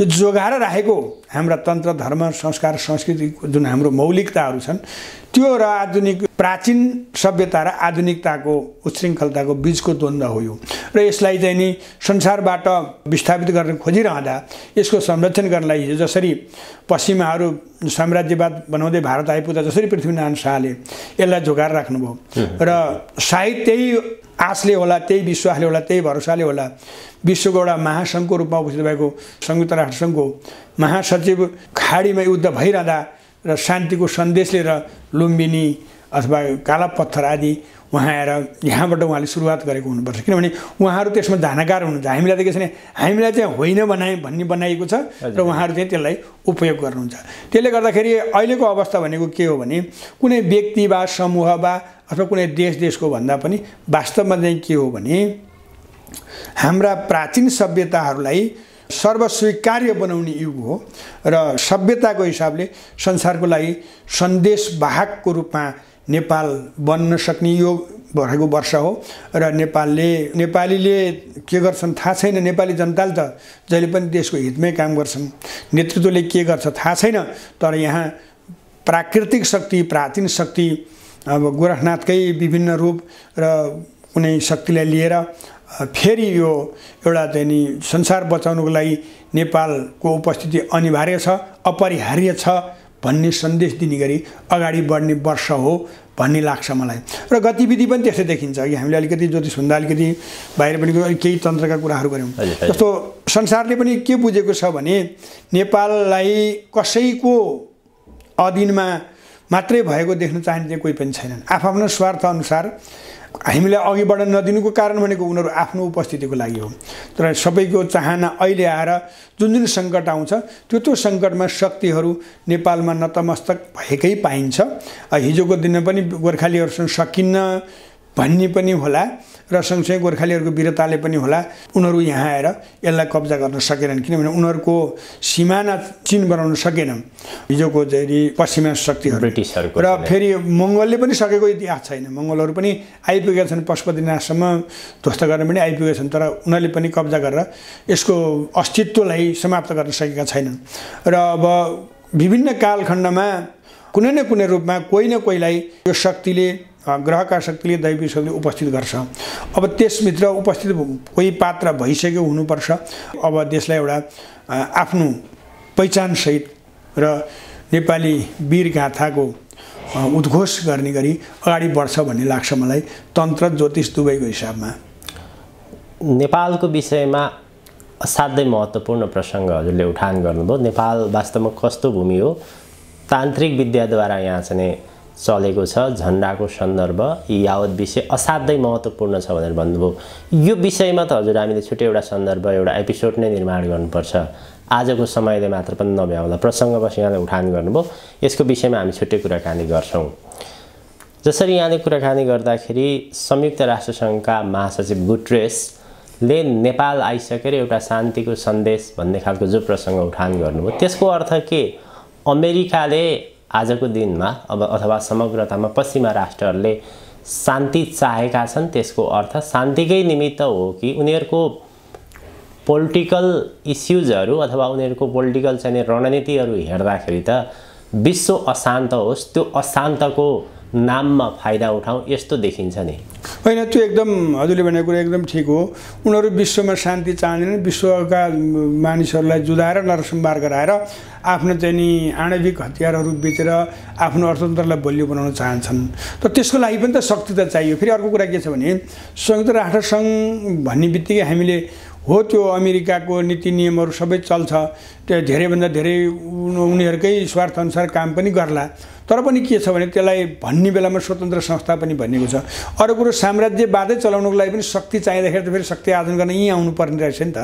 Speaker 3: यो जोगाएर राखेको हाम्रा तन्त्र धर्म संस्कार संस्कृतिको जुन हाम्रो मौलिकताहरू छन् त्यो र आधुनिक प्राचीन सभ्यता र आधुनिकताको उच्छृङ्खलताको बीचको द्वन्द्व हो यो। र यसलाई चाहिँ नि संसारबाट विस्थापित गर्न खोजिरहँदा यसको संरक्षण गर्नलाई हिजो जसरी पश्चिमाहरू साम्राज्यवाद बनाउँदै भारत आइपुग्दा जसरी पृथ्वीनारायण शाहले यसलाई जोगाएर राख्नुभयो र सायद त्यही आशले होला, त्यही विश्वासले होला, त्यही भरोसाले होला विश्वको एउटा महासङ्घको रूपमा उपस्थित भएको संयुक्त राष्ट्रसङ्घको महासचिव खाडीमा युद्ध भइरहँदा र शान्तिको सन्देश लिएर लुम्बिनी अथवा काला पत्थर आदि उहाँ आएर यहाँबाट उहाँले सुरुवात गरेको हुनुपर्छ। किनभने उहाँहरू त्यसमा जानकार हुनुहुन्छ, हामीलाई त के छ भने हामीलाई चाहिँ होइन भन्ने बनाइएको छ र उहाँहरू चाहिँ त्यसलाई उपयोग गर्नुहुन्छ। त्यसले गर्दाखेरि अहिलेको अवस्था भनेको के हो भने कुनै व्यक्ति वा समूह वा अथवा कुनै देशको भन्दा पनि वास्तवमा चाहिँ के हो भने हाम्रा प्राचीन सभ्यताहरूलाई सर्वस्वीकार्य बनाउने युग हो र सभ्यताको हिसाबले संसारको लागि सन्देशवाहकको रूपमा नेपाल बन्न सक्ने यो भएको वर्ष हो र नेपालीले के गर्छन् थाहा छैन। नेपाली जनताले त जहिले पनि देशको हितमै काम गर्छन्, नेतृत्वले के गर्छ थाहा छैन, तर यहाँ प्राकृतिक शक्ति प्राचीन शक्ति अब गोरखनाथकै विभिन्न रूप र कुनै शक्तिलाई लिएर फेरि यो एउटा चाहिँ नि संसार बचाउनको लागि नेपालको उपस्थिति अनिवार्य छ, अपरिहार्य छ भन्ने सन्देश दिने गरी अगाडि बढ्ने वर्ष हो भन्ने लाग्छ मलाई। र गतिविधि पनि त्यस्तै देखिन्छ कि हामीले अलिकति ज्योतिषभन्दा अलिकति बाहिर पनि केही तन्त्रका कुराहरू गऱ्यौँ। जस्तो संसारले पनि के बुझेको छ भने नेपाललाई कसैको अधीनमा मात्रै भएको देख्न चाहने चाहिँ कोही पनि छैनन्। आफ्नो स्वार्थ अनुसार हामीलाई अघि बढ्न नदिनुको कारण भनेको उनीहरू आफ्नो उपस्थितिको लागि हो। तर सबैको चाहना अहिले आएर जुन सङ्कट आउँछ त्यो सङ्कटमा शक्तिहरू नेपालमा नतमस्तक भएकै पाइन्छ। हिजोको दिनमा पनि गोर्खालीहरूसँग सकिन्न भन्ने पनि होला र सँगसँगै गोर्खालीहरूको वीरताले पनि होला उनीहरू यहाँ आएर यसलाई कब्जा गर्न सकेनन्, किनभने उनीहरूको सिमाना चिन बनाउन सकेन हिजोको चाहिँ पश्चिमा शक्तिहरू ब्रिटिसहरूको। र फेरि मङ्गलले पनि सकेको इतिहास छैन, मङ्गलहरू पनि आइपुगेका छन्, पशुपतिनाथसम्म ध्वस्त गर्न पनि आइपुगेका छन्, तर उनीहरूले पनि कब्जा गरेर यसको अस्तित्वलाई समाप्त गर्न सकेका छैनन्। र अब विभिन्न कालखण्डमा कुनै न कुनै रूपमा कोही न कोहीलाई यो शक्तिले ग्रहका शक्तिले दैवी शक्तिले उपस्थित गर्छ। अब त्यसभित्र उपस्थित कोही पात्र भइसक्यो हुनुपर्छ। अब देशलाई एउटा आफ्नो पहिचानसहित र नेपाली वीर गाथाको उद्घोष गर्ने गरी अगाडि बढ्छ भन्ने लाग्छ मलाई तन्त्र ज्योतिष दुवैको हिसाबमा।
Speaker 2: नेपालको विषयमा असाध्यै महत्त्वपूर्ण प्रसङ्ग हजुरले उठान गर्नुभयो। नेपाल वास्तवमा कस्तो भूमि हो, तान्त्रिक विद्याद्वारा यहाँ चाहिँ चलेको छ, झन्डाको सन्दर्भ यावत विषय असाध्यै महत्त्वपूर्ण छ भनेर भन्नुभयो। यो विषयमा त हजुर हामीले छुट्टै एउटा सन्दर्भ एउटा एपिसोड नै निर्माण गर्नुपर्छ। आजको समयले मात्र पनि नभ्याउँला प्रसङ्गवश यहाँले उठान गर्नुभयो यसको विषयमा हामी छुट्टै कुराकानी गर्छौँ। जसरी यहाँले कुराकानी गर्दाखेरि संयुक्त राष्ट्रसङ्घका महासचिव गुटरेसले नेपाल आइसकेर एउटा शान्तिको सन्देश भन्ने खालको जो प्रसङ्ग उठान गर्नुभयो त्यसको अर्थ के अमेरिकाले आजको दिनमा अथवा समग्रतामा पश्चिमा राष्ट्रहरूले शान्ति चाहेका छन् त्यसको अर्थ शान्तिकै निमित्त हो कि उनीहरूको पोलिटिकल इस्युजहरू अथवा उनीहरूको पोलिटिकल चाहिँ रणनीतिहरू हेर्दाखेरि त विश्व अशान्त होस् त्यो अशान्तको नाममा फाइदा उठाउँ यस्तो देखिन्छ नि
Speaker 3: होइन त्यो एकदम हजुरले भनेको कुरा एकदम ठिक हो। उनीहरू विश्वमा शान्ति चाहँदैनन् विश्वका मानिसहरूलाई जुधाएर नरसंहार गराएर आफ्नो चाहिँ नि आणविक हतियारहरू बेचेर आफ्नो अर्थतन्त्रलाई बलियो बनाउन चाहन्छन्। त त्यसको लागि पनि त शक्ति त चाहियो। फेरि अर्को कुरा के छ भने संयुक्त राष्ट्रसङ्घ भन्ने बित्तिकै हामीले हो त्यो अमेरिकाको नीति नियमहरू सबै चल्छ त्यो धेरैभन्दा धेरै उनीहरूकै स्वार्थअनुसार काम पनि गर्ला तर पनि के छ भने त्यसलाई भन्ने बेलामा स्वतन्त्र संस्था पनि भनिएको छ। अरू कुरो साम्राज्यवादै चलाउनको लागि पनि शक्ति चाहिँदाखेरि त फेरि शक्ति आर्जन गर्न यहीँ आउनुपर्ने रहेछ नि त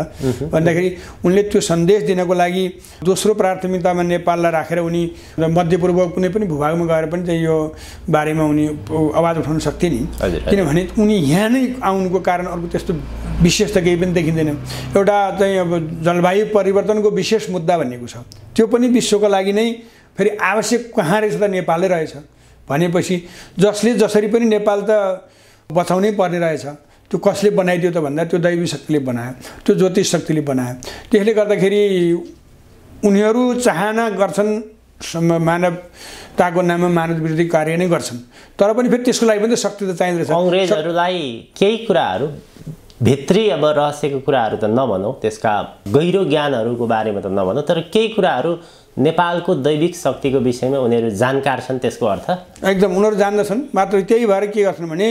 Speaker 3: भन्दाखेरि उनले त्यो सन्देश दिनको लागि दोस्रो प्राथमिकतामा नेपाललाई राखेर उनी मध्यपूर्व कुनै पनि भूभागमा गएर पनि चाहिँ यो बारेमा उनी आवाज उठाउन सक्थे नि किनभने उनी यहाँ नै आउनुको कारण अर्को त्यस्तो विशेष त केही पनि देखिँदैन। एउटा चाहिँ अब जलवायु परिवर्तनको विशेष मुद्दा भनेको छ त्यो पनि विश्वको लागि नै फेरि आवश्यक कहाँ रहेछ त नेपालै रहेछ भनेपछि जसले जसरी पनि नेपाल त बचाउनै पर्ने रहेछ। त्यो कसले बनाइदियो त भन्दा त्यो दैवी शक्तिले बनायो त्यो ज्योतिष शक्तिले बनायो। त्यसले गर्दाखेरि उनीहरू चाहना गर्छन् मानवताको नाममा मानव विरोधी कार्य नै गर्छन् तर पनि फेरि त्यसको लागि पनि त शक्ति त चाहिँदो रहेछ।
Speaker 2: अङ्ग्रेजहरूलाई केही कुराहरू भित्री अब रहस्यको कुराहरू त नभनौँ त्यसका गहिरो ज्ञानहरूको बारेमा त नभनौँ तर केही कुराहरू नेपालको दैविक शक्तिको विषयमा उनीहरू जानकार छन् त्यसको अर्थ
Speaker 3: एकदम उनीहरू जान्दछन् मात्र त्यही भएर के गर्छन् भने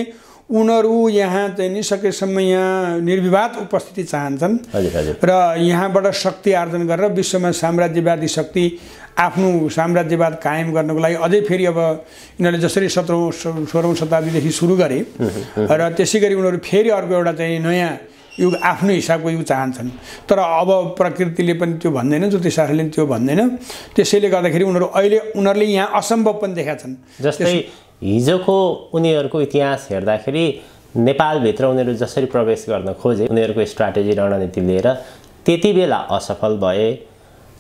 Speaker 3: उनीहरू यहाँ चाहिँ नि सकेसम्म यहाँ निर्विवाद उपस्थिति चाहन्छन् र यहाँबाट शक्ति आर्जन गरेर विश्वमा साम्राज्यवादी शक्ति आफ्नो साम्राज्यवाद कायम गर्नको लागि अझै फेरि अब यिनीहरूले जसरी 16औं शताब्दीदेखि सुरु गरे र त्यसै गरी उनीहरू फेरि अर्को एउटा चाहिँ नयाँ युग आफ्नो हिसाबको युग चाहन्छन् तर अब प्रकृतिले पनि त्यो भन्दैन ज्योतिषशास्त्रले त्यो भन्दैन। त्यसैले गर्दाखेरि उनीहरूले यहाँ असम्भव पनि देखाएका छन्।
Speaker 2: जस्तै हिजोको उनीहरूको इतिहास हेर्दाखेरि नेपालभित्र उनीहरू जसरी प्रवेश गर्न खोजे उनीहरूको स्ट्राटेजी रणनीति लिएर त्यति बेला असफल भए।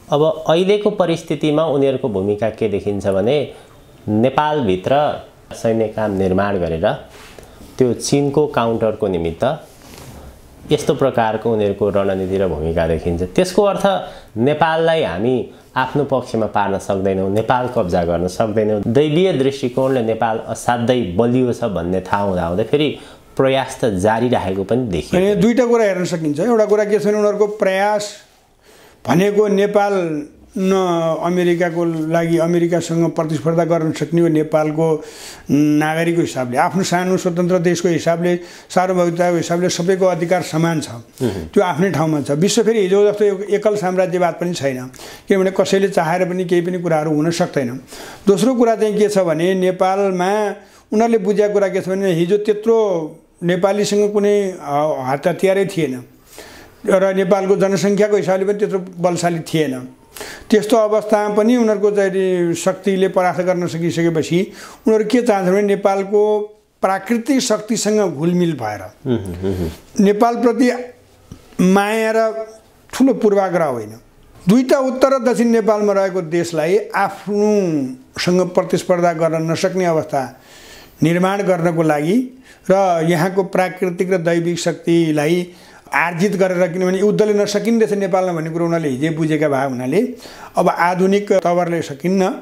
Speaker 2: अब अहिलेको परिस्थितिमा उनीहरूको भूमिका के देखिन्छ भने नेपालभित्र सैन्य काम निर्माण गरेर त्यो चीनको काउन्टरको निमित्त यस्तो प्रकारको उनीहरूको रणनीति र भूमिका देखिन्छ। त्यसको अर्थ नेपाललाई हामी आफ्नो पक्षमा पार्न सक्दैनौँ नेपाल कब्जा गर्न सक्दैनौँ दैवीय दृष्टिकोणले नेपाल असाध्यै बलियो छ भन्ने थाहा हुँदाहुँदै फेरि प्रयास त जारी राखेको पनि देखिन्छ।
Speaker 3: दुईटा कुरा हेर्न सकिन्छ। एउटा कुरा के छ भने उनीहरूको प्रयास भनेको नेपाल अमेरिकाको लागि अमेरिकासँग प्रतिस्पर्धा गर्न सक्ने हो नेपालको नागरिकको हिसाबले आफ्नो सानो स्वतन्त्र देशको हिसाबले सार्वभौमिकताको हिसाबले सबैको अधिकार समान छ त्यो आफ्नै ठाउँमा छ। विश्व फेरि हिजो जस्तो एकल साम्राज्यवाद पनि छैन किनभने कसैले चाहेर पनि केही पनि कुराहरू हुन सक्दैन। दोस्रो कुरा चाहिँ के छ भने नेपालमा उनीहरूले बुझेको कुरा के छ भने हिजो त्यत्रो नेपालीसँग कुनै हतियारै थिएन र नेपालको जनसङ्ख्याको हिसाबले पनि त्यत्रो बलशाली थिएन। त्यस्तो अवस्थामा पनि उनीहरूको चाहिँ शक्तिले परास्त गर्न सकिसकेपछि उनीहरू के चाहन्छन् भने नेपालको प्राकृतिक शक्तिसँग घुलमिल भएर नेपालप्रति माया र ठुलो पूर्वाग्रह होइन दुईटा उत्तर र दक्षिण नेपालमा रहेको देशलाई आफ्नोसँग प्रतिस्पर्धा गर्न नसक्ने अवस्था निर्माण गर्नको लागि र यहाँको प्राकृतिक र दैविक शक्तिलाई आर्जित गरेर किनभने युद्धले नसकिने रहेछ नेपालमा भन्ने कुरो उनीहरूले हिजै बुझेका भए हुनाले अब आधुनिक तवरले सकिन्न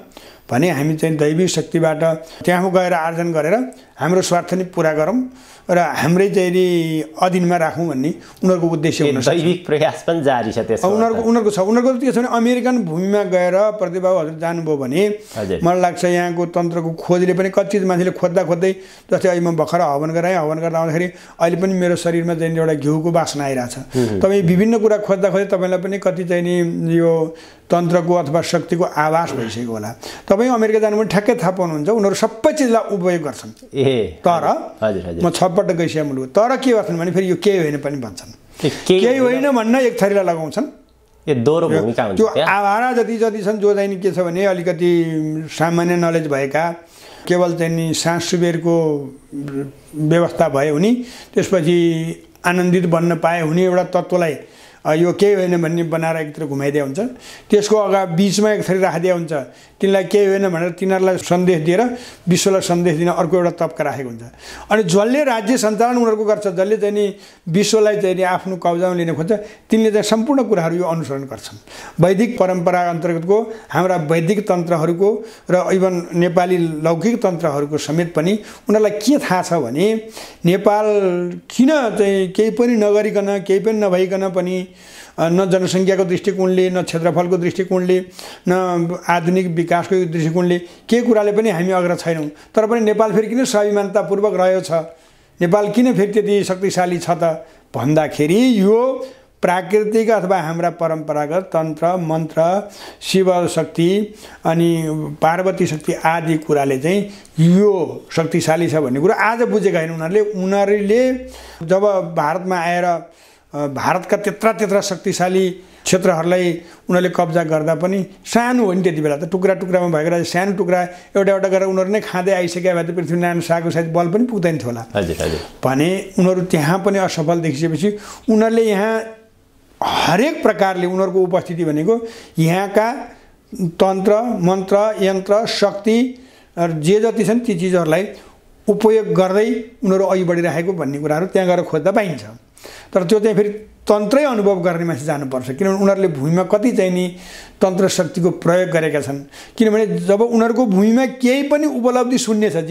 Speaker 3: भने हामी चाहिँ दैविक शक्तिबाट त्यहाँ गएर आर्जन गरेर हाम्रो स्वार्थ नै पुरा गरौँ र हाम्रै चाहिँ अधीनमा राखौँ भन्ने उनीहरूको उद्देश्य हुन सक्छ।
Speaker 2: दैविक प्रयास पनि जारी छ त्यसमा
Speaker 3: उनीहरूको छ। उनीहरूको के छ भने अमेरिकन भूमिमा गएर प्रतिभाव हजुर जानुभयो भने मलाई लाग्छ यहाँको तन्त्रको खोजले पनि कति चिज मान्छेले खोज्दा खोज्दै जस्तै अहिले म भर्खर हवन गराएँ हवन गर्दा आउँदाखेरि अहिले पनि मेरो शरीरमा चाहिँ एउटा घिउको वासना आइरहेछ। तपाईँ विभिन्न कुरा खोज्दा खोज्दै तपाईँलाई पनि कति चाहिँ नि यो तन्त्रको अथवा शक्तिको आभास भइसकेको होला। तपाईँ अमेरिका जानु पनि ठ्याक्कै थाहा पाउनुहुन्छ उनीहरू सबै चिजलाई उपयोग गर्छन् तर म छपटक गइसकेँ मुलुक तर के गर्छन् भने फेरि यो केही होइन पनि भन्छन् केही होइन भन्न एक थरीलाई लगाउँछन्
Speaker 2: यो दोहोरो भूमिका हुन्छ
Speaker 3: त्यो
Speaker 2: त्यहाँ।
Speaker 3: आवारा जति छन् जो चाहिँ नि के छ भने अलिकति सामान्य नलेज भएका केवल चाहिँ नि सास सुबेरको व्यवस्था भयो हुने त्यसपछि आनन्दित बन्न पाए हुने एउटा तत्त्वलाई यो केही होइन भन्ने बनाएर एकतिर घुमाइदिया हुन्छ त्यसको अगाडि बिचमा एक थरी राखिदिया हुन्छ तिनलाई केही होइन भनेर तिनीहरूलाई सन्देश दिएर विश्वलाई सन्देश दिन अर्को एउटा तबका राखेको हुन्छ अनि जसले राज्य सञ्चालन उनीहरूको गर्छ जसले चाहिँ नि विश्वलाई चाहिँ नि आफ्नो कब्जामा लिन खोज्छ तिनले चाहिँ सम्पूर्ण कुराहरू यो अनुसरण गर्छन् वैदिक परम्परा अन्तर्गतको हाम्रा वैदिक तन्त्रहरूको र इभन नेपाली लौकिक तन्त्रहरूको समेत पनि उनीहरूलाई के थाहा छ भने नेपाल किन चाहिँ केही पनि नगरिकन केही पनि नभइकन पनि न जनसङ्ख्याको दृष्टिकोणले न क्षेत्रफलको दृष्टिकोणले न आधुनिक विकासको दृष्टिकोणले के कुराले पनि हामी अग्र छैनौँ तर पनि नेपाल फेरि किन स्वाभिमानतापूर्वक रहेको छ नेपाल किन फेरि त्यति शक्तिशाली छ त भन्दाखेरि यो प्राकृतिक अथवा हाम्रा परम्परागत तन्त्र मन्त्र शिव शक्ति अनि पार्वती शक्ति आदि कुराले चाहिँ यो शक्तिशाली छ भन्ने कुरा आज बुझेका होइन उनीहरूले जब भारतमा आएर भारतका त्यत्रा शक्तिशाली क्षेत्रहरूलाई उनीहरूले कब्जा गर्दा पनि सानो हो नि त्यति बेला त टुक्रा टुक्रामा भएको सानो टुक्रा एउटा एउटा गरेर उनीहरू नै खाँदै आइसक्यो भए त पृथ्वीनारायण शाहको सायद बल पनि पुग्दैन थियो होला भने उनीहरू त्यहाँ पनि असफल देखिसकेपछि उनीहरूले यहाँ हरेक प्रकारले उनीहरूको उपस्थिति भनेको यहाँका तन्त्र मन्त्र यन्त्र शक्ति जे जति छन् ती चिजहरूलाई उपयोग गर्दै उनीहरू अघि बढिरहेको भन्ने कुराहरू त्यहाँ गएर खोज्दा पाइन्छ तर त्यो चाहिँ फेरि तन्त्रै अनुभव गर्ने मान्छे जानुपर्छ किनभने उनीहरूले भूमिमा कति चाहिँ नि तन्त्र शक्तिको प्रयोग गरेका छन् किनभने जब उनीहरूको भूमिमा केही पनि उपलब्धि शून्य छ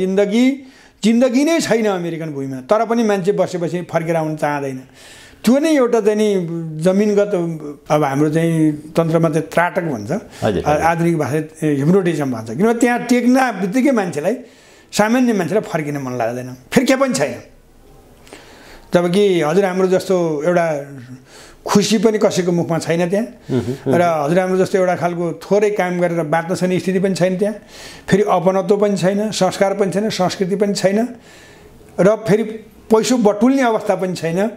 Speaker 3: जिन्दगी नै छैन अमेरिकन भूमिमा तर पनि मान्छे बसेपछि फर्केर आउन चाहँदैन त्यो नै एउटा चाहिँ नि जमिनगत अब हाम्रो चाहिँ तन्त्रमा चाहिँ त्राटक भन्छ आधुनिक भाषा हिप्नोटिजम भन्छ किनभने त्यहाँ टेक्न बित्तिकै मान्छेलाई सामान्य मान्छेलाई फर्किन मन लाग्दैन फेरि के पनि छैन जबकि हजुर हाम्रो जस्तो एउटा खुसी पनि कसैको मुखमा छैन त्यहाँ र हजुर हाम्रो जस्तो एउटा खालको थोरै काम गरेर बाँच्न सक्ने स्थिति पनि छैन त्यहाँ फेरि अपनत्व पनि छैन संस्कार पनि छैन संस्कृति पनि छैन र फेरि पैसो बटुल्ने अवस्था पनि छैन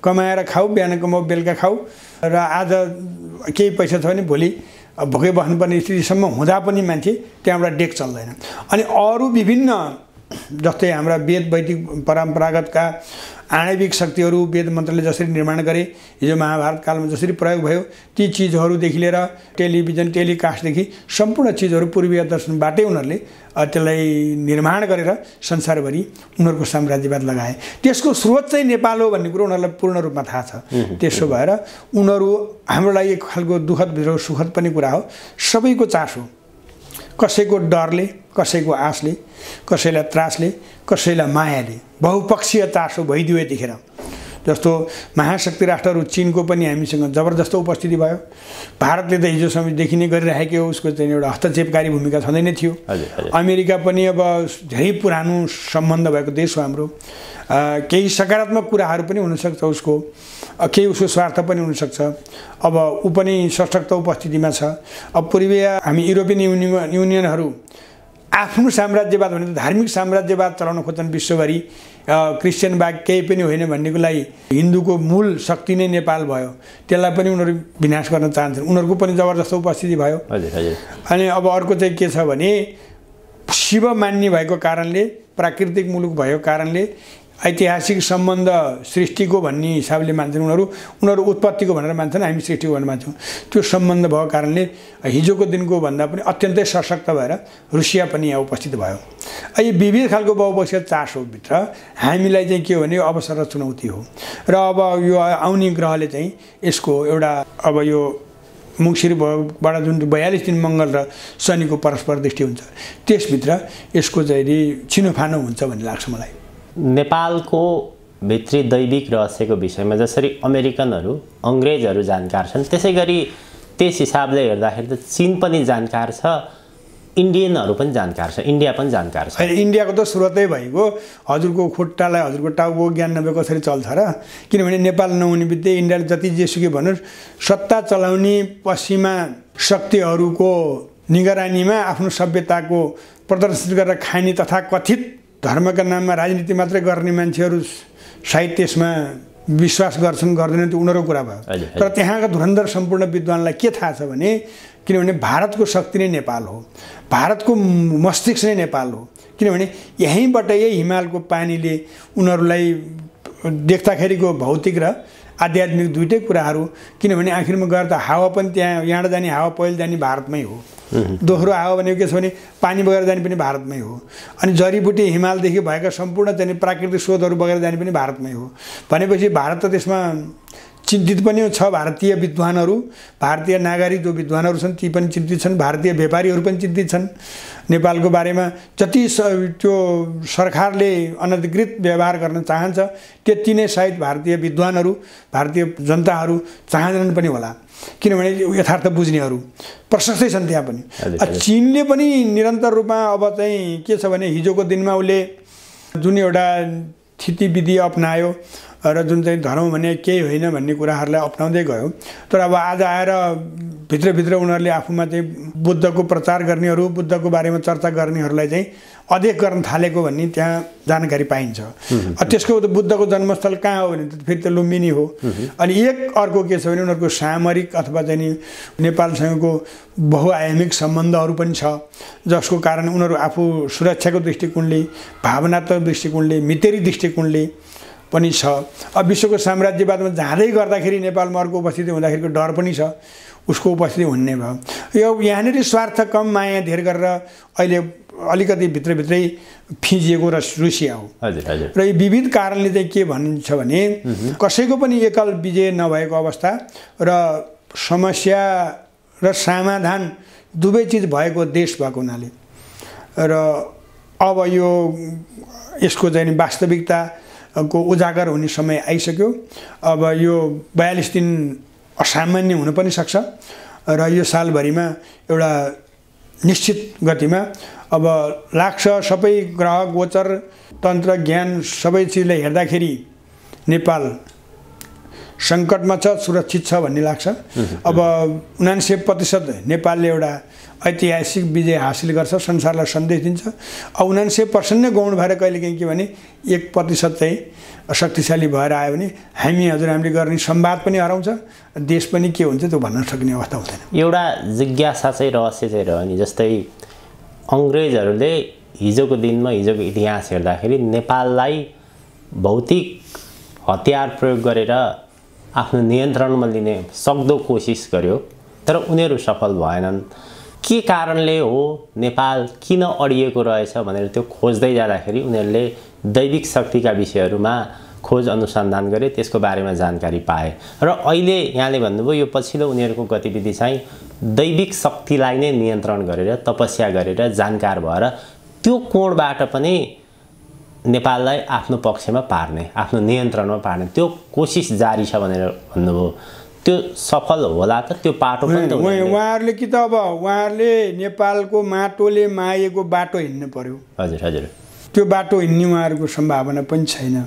Speaker 3: कमाएर खाऊ बिहान कमाऊ बेलुका खाऊ र आज केही पैसा छ भने भोलि भोकै बस्नुपर्ने स्थितिसम्म हुँदा पनि मान्छे त्यहाँबाट डेक चल्दैन अनि अरू विभिन्न जस्तै हाम्रा वेद वैदिक परम्परागतका आणविक शक्तिहरू वेद मन्त्रले जसरी निर्माण गरे हिजो महाभारत कालमा जसरी प्रयोग भयो ती चिजहरूदेखि लिएर टेलिभिजन टेलिकास्टदेखि सम्पूर्ण चिजहरू पूर्वीय दर्शनबाटै उनीहरूले त्यसलाई निर्माण गरेर संसारभरि उनीहरूको साम्राज्यवाद लगाए त्यसको स्रोत चाहिँ नेपाल हो भन्ने कुरो उनीहरूलाई पूर्ण रूपमा थाहा छ त्यसो भएर उनीहरू हाम्रो लागि एक खालको दुःखद भित्र सुखद पनि कुरा हो सबैको चासो कसैको डरले कसैको आशले कसैलाई त्रासले कसैलाई मायाले बहुपक्षीय चासो भइदियो यतिखेर जस्तो महाशक्ति राष्ट्रहरू चीनको पनि हामीसँग जबरजस्त उपस्थिति भयो भारतले त हिजोसम्मदेखि नै गरिरहेको हो उसको चाहिँ एउटा हस्तक्षेपकारी भूमिका छँदै नै थियो अमेरिका पनि अब धेरै पुरानो सम्बन्ध भएको देश हो हाम्रो केही सकारात्मक कुराहरू पनि हुनसक्छ उसको केही उसको स्वार्थ पनि हुनसक्छ अब ऊ पनि सशक्त उपस्थितिमा छ अब पूर्वीय हामी युरोपियन युनियनहरू आफ्नो साम्राज्यवाद भने धार्मिक साम्राज्यवाद चलाउन खोज्छन् विश्वभरि क्रिस्चियन बाहेक केही पनि होइन भन्नेको लागि हिन्दूको मूल शक्ति नै नेपाल भयो त्यसलाई पनि उनीहरू विनाश गर्न चाहन्छन् उनीहरूको पनि जबरजस्त उपस्थिति भयो अनि अब अर्को चाहिँ के छ भने शिव मान्ने भएको कारणले प्राकृतिक मुलुक भएको कारणले ऐतिहासिक सम्बन्ध सृष्टिको भन्ने हिसाबले मान्छन् उनीहरू उत्पत्तिको भनेर मान्छन् हामी सृष्टिको भनेर मान्छौँ त्यो सम्बन्ध भएको कारणले हिजोको दिनको भन्दा पनि अत्यन्तै सशक्त भएर रुसिया पनि यहाँ उपस्थित भयो यो विविध खालको बहुपक्षीय चासोभित्र हामीलाई चाहिँ के हो भने अवसर र चुनौती हो र अब यो आउने ग्रहले चाहिँ यसको एउटा अब यो मुङ्सिरबाट जुन 42 दिन मङ्गल र शनिको परस्पर दृष्टि हुन्छ त्यसभित्र यसको चाहिँ छिनोफानो हुन्छ भन्ने लाग्छ मलाई
Speaker 2: नेपालको भित्री दैविक रहस्यको विषयमा जसरी अमेरिकनहरू अङ्ग्रेजहरू जानकार छन् त्यसै गरी त्यस हिसाबले हेर्दाखेरि त चीन पनि जानकार छ इन्डियनहरू पनि जानकार छ इन्डिया पनि जानकार छ
Speaker 3: इन्डियाको त स्रोतै भएको हजुरको खुट्टालाई हजुरको टाउको ज्ञान नभए कसरी चल्छ र किनभने नेपाल नहुने बित्तिकै इन्डियाले जति जेसुकै भन्नुहोस् सत्ता चलाउने पश्चिमा शक्तिहरूको निगरानीमा आफ्नो सभ्यताको प्रदर्शन गरेर खाने तथा कथित धर्मका नाममा राजनीति मात्रै गर्ने मान्छेहरू सायद त्यसमा विश्वास गर्छन् गर्दैनन् त्यो उनीहरूको कुरा भयो। तर त्यहाँका धुरन्धर सम्पूर्ण विद्वानलाई के थाहा छ भने किनभने भारतको शक्ति नै नेपाल हो, भारतको मस्तिष्क नै नेपाल हो। किनभने यहीँबाट यही हिमालको पानीले उनीहरूलाई देख्दाखेरिको भौतिक र आध्यात्मिक दुईटै कुराहरू, किनभने आखिरमा गएर त हावा पनि त्यहाँ यहाँबाट जाने हावा पहिलो जाने भारतमै हो, दोस्रो हावा भनेको के छ भने पानी बगेर जाने पनि भारतमै हो, अनि जडीबुटी हिमालदेखि भएका सम्पूर्ण चाहिँ प्राकृतिक स्रोतहरू बगेर जाने पनि भारतमै हो। भनेपछि भारत त त्यसमा चिन्तित पनि छ। भारतीय विद्वानहरू, भारतीय नागरिक जो विद्वानहरू छन् ती पनि चिन्तित छन्, भारतीय व्यापारीहरू पनि चिन्तित छन्। नेपालको बारेमा जति त्यो सरकारले अनधिकृत व्यवहार गर्न चाहन्छ त्यति नै सायद भारतीय विद्वानहरू, भारतीय जनताहरू चाहँदैनन् पनि होला, किनभने यथार्थ बुझ्नेहरू प्रशस्तै छन् त्यहाँ पनि। चीनले पनि निरन्तर रूपमा अब चाहिँ के छ भने हिजोको दिनमा उसले जुन एउटा स्थिति विधि अपनायो र जुन चाहिँ धर्म भने केही होइन भन्ने कुराहरूलाई अपनाउँदै गयो, तर अब आज आएर भित्रभित्र उनीहरूले आफूमा चाहिँ बुद्धको प्रचार गर्नेहरू, बुद्धको बारेमा चर्चा गर्नेहरूलाई चाहिँ अध्यक्ष गर्न थालेको भन्ने त्यहाँ जानकारी पाइन्छ। त्यसको बुद्धको जन्मस्थल कहाँ हो भने फेरि त लुम्बिनी हो। अनि एक अर्को के छ भने उनीहरूको सामरिक अथवा चाहिँ नेपालसँगको बहुआयामिक सम्बन्धहरू पनि छ, जसको कारण उनीहरू आफू सुरक्षाको दृष्टिकोणले, भावनात्मक दृष्टिकोणले, मितेरी दृष्टिकोणले पनि छ। अब विश्वको साम्राज्यवादमा जाँदै गर्दाखेरि नेपालमा अर्को उपस्थिति हुँदाखेरिको डर पनि छ, उसको उपस्थिति हुने भयो। यो यहाँनिर स्वार्थ कम माया धेर गरेर अहिले अलिकति भित्रभित्रै फिजिएको रुसिया हो। र यो विविध कारणले चाहिँ के भनिन्छ भने कसैको पनि एकल विजय नभएको अवस्था र समस्या र समाधान दुवै चिज भएको देश भएको हुनाले र अब यो यसको चाहिँ वास्तविकता को उजागर हुने समय आइसक्यो। अब यो 42 दिन असामान्य हुन पनि सक्छ र यो सालभरिमा एउटा निश्चित गतिमा अब लाग्छ सबै ग्रह गोचर तन्त्र ज्ञान सबै चिजलाई हेर्दाखेरि नेपाल सङ्कटमा छ, सुरक्षित छ भन्ने लाग्छ। अब 99% नेपालले एउटा ऐतिहासिक विजय हासिल गर्छ, संसारलाई सन्देश दिन्छ। अब 99% नै गौण भएर कहिलेकाहीँ के भने 1% चाहिँ शक्तिशाली भएर आयो भने हामी हजुरहरूले गर्ने संवाद पनि हराउँछ, देश पनि के हुन्छ त्यो भन्न सक्ने अवस्था हुँदैन।
Speaker 2: एउटा जिज्ञासा चाहिँ रहस्य चाहिँ रह्यो नि, जस्तै अङ्ग्रेजहरूले हिजोको दिनमा हिजोको इतिहास हेर्दाखेरि नेपाललाई भौतिक हतियार प्रयोग गरेर आफ्नो नियन्त्रणमा लिने सक्दो कोसिस गर्यो, तर उनीहरू सफल भएनन्। के कारणले हो, नेपाल किन अडिएको रहेछ भनेर त्यो खोज्दै जाँदाखेरि उनीहरूले दैविक शक्तिका विषयहरूमा खोज अनुसन्धान गरे, त्यसको बारेमा जानकारी पाए र अहिले यहाँले भन्नुभयो यो पछिल्लो उनीहरूको गतिविधि चाहिँ दैविक शक्तिलाई नै नियन्त्रण गरेर तपस्या गरेर जानकार भएर त्यो कोणबाट पनि नेपाललाई आफ्नो पक्षमा पार्ने, आफ्नो नियन्त्रणमा पार्ने त्यो कोसिस जारी छ भनेर भन्नुभयो। त्यो सफल होला त? त्यो पाटो पनि त
Speaker 3: उहाँहरूले कि त अब उहाँहरूले नेपालको माटोले मागेको बाटो हिँड्नु पर्यो।
Speaker 2: हजुर हजुर,
Speaker 3: त्यो बाटो हिँड्ने उहाँहरूको सम्भावना पनि छैन।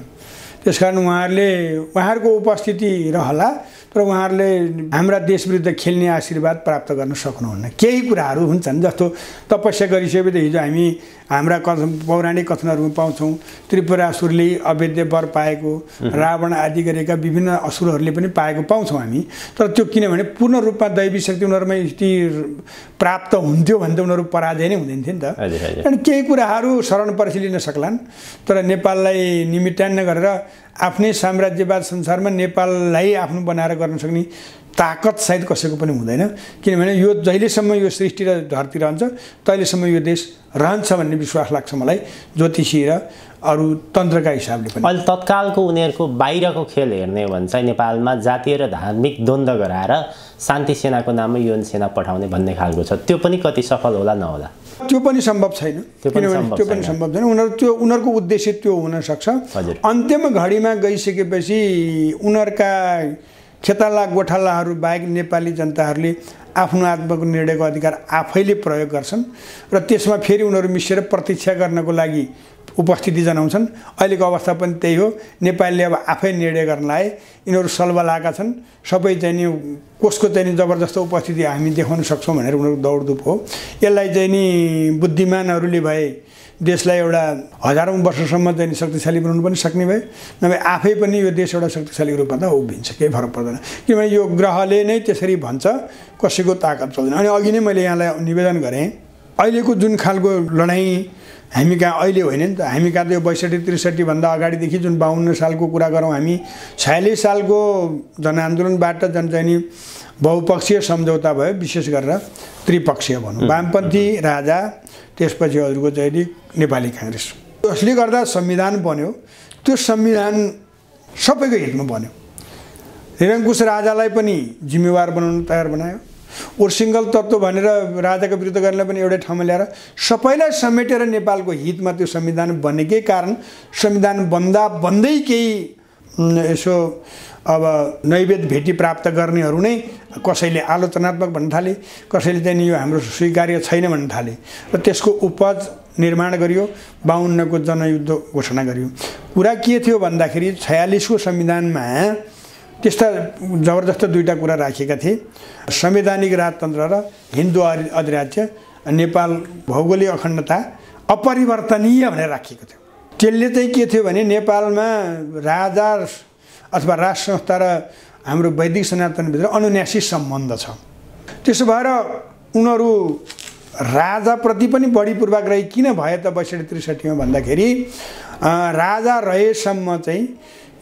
Speaker 3: त्यसकारण उहाँहरूको उपस्थिति रहला, तर उहाँहरूले हाम्रा देश विरुद्ध खेल्ने आशीर्वाद प्राप्त गर्न सक्नुहुन्न। केही कुराहरू हुन्छन्, जस्तो तपस्या गरिसकेपछि हिजो हामी हाम्रा पौराणिक कथनहरूमा पाउँछौँ त्रिपुरासुरले अवैध वर पाएको, रावण आदि गरेका विभिन्न असुरहरूले पनि पाएको पाउँछौँ हामी। तर त्यो किनभने पूर्ण रूपमा दैवी शक्ति उनीहरूमा यति प्राप्त हुन्थ्यो भने त उनीहरू पराजय नै हुँदैन थियो नि त। अनि केही कुराहरू शरण पर्सी लिन सक्लान्, तर नेपाललाई निमित्तान्न गरेर आफ्नै साम्राज्यवाद संसारमा नेपाललाई आफ्नो बनाएर गर्न सक्ने ताकत सायद कसैको पनि हुँदैन। किनभने यो जहिलेसम्म यो सृष्टि र धरती रहन्छ तहिलेसम्म यो देश रहन्छ भन्ने विश्वास लाग्छ मलाई, ज्योतिषी र अरू तन्त्रका हिसाबले पनि।
Speaker 2: अहिले तत्कालको उनीहरूको बाहिरको खेल हेर्ने हो भने चाहिँ नेपालमा जातीय र धार्मिक द्वन्द्व गराएर शान्ति सेनाको नाममा यौन सेना पठाउने भन्ने खालको छ, त्यो पनि कति सफल होला नहोला?
Speaker 3: त्यो पनि सम्भव छैन, किनभने त्यो पनि सम्भव छैन। उनीहरूको उद्देश्य त्यो हुनसक्छ। अन्त्यमा घडीमा गइसकेपछि उनीहरूका खेताला गोठालाहरू बाहेक नेपाली जनताहरूले आफ्नो आत्माको निर्णयको अधिकार आफैले प्रयोग गर्छन् र त्यसमा फेरि उनीहरू मिसेर प्रतीक्षा गर्नको लागि उपस्थिति जनाउँछन्। अहिलेको अवस्था पनि त्यही हो। नेपालले अब आफै निर्णय गर्न लाए, यिनीहरू सल्वा लगाएका छन्। सबै चाहिँ नि कसको चाहिँ नि जबरजस्त उपस्थिति हामी देखाउन सक्छौँ भनेर उनीहरू दौडधुप हो। यसलाई चाहिँ नि बुद्धिमानहरूले भए देशलाई एउटा हजारौँ वर्षसम्म चाहिँ शक्तिशाली बनाउनु पनि सक्ने भए, नभए आफै पनि यो देश एउटा शक्तिशाली रूपमा त उभिन्छ, केही फरक पर्दैन। किनभने यो ग्रहले नै त्यसरी भन्छ, कसैको ताकत चल्दैन। अनि अघि नै मैले यहाँलाई निवेदन गरेँ, अहिलेको जुन खालको लडाइँ हामी कहाँ अहिले होइन नि त, हामी कहाँ त यो 62-63 भन्दा अगाडिदेखि जुन 52 सालको कुरा गरौँ हामी, 46 सालको जनआन्दोलनबाट चाहिँ बहुपक्षीय सम्झौता भयो, विशेष गरेर त्रिपक्षीय भनौँ, वामपन्थी राजा, त्यसपछि हजुरको चाहिँ नेपाली काङ्ग्रेस। यसले गर्दा संविधान बन्यो, त्यो संविधान सबैको हितमा बन्यो। निरङ्कुश राजालाई पनि जिम्मेवार बनाउन तयार बनायो, उर्सिङ्गल तत्त्व भनेर राजाको विरुद्ध गर्नेलाई पनि एउटै ठाउँमा ल्याएर सबैलाई समेटेर नेपालको हितमा त्यो संविधान बनेकै कारण संविधान बन्दै केही यसो अब नैवेद्य भेटी प्राप्त गर्नेहरू नै कसैले आलोचनात्मक भन्न थाले, कसैले चाहिँ यो हाम्रो स्वीकार्य छैन भन्न थाले र त्यसको उपज निर्माण गरियो, 52 को जनयुद्ध घोषणा गरियो। कुरा के थियो भन्दाखेरि 46 को संविधानमा त्यस्ता जबरजस्त दुईटा कुरा राखिएका थिए, संवैधानिक राजतन्त्र र हिन्दू अधिराज्य, नेपाल भौगोलिक अखण्डता अपरिवर्तनीय भनेर राखिएको थियो। त्यसले चाहिँ के थियो भने नेपालमा राजा अथवा राज संस्था र हाम्रो वैदिक सनातनभित्र अनुन्यासी सम्बन्ध छ। त्यसो भएर उनीहरू राजाप्रति पनि बढी पूर्वाग्रही किन भए त 62-63 भन्दाखेरि राजा रहेसम्म चाहिँ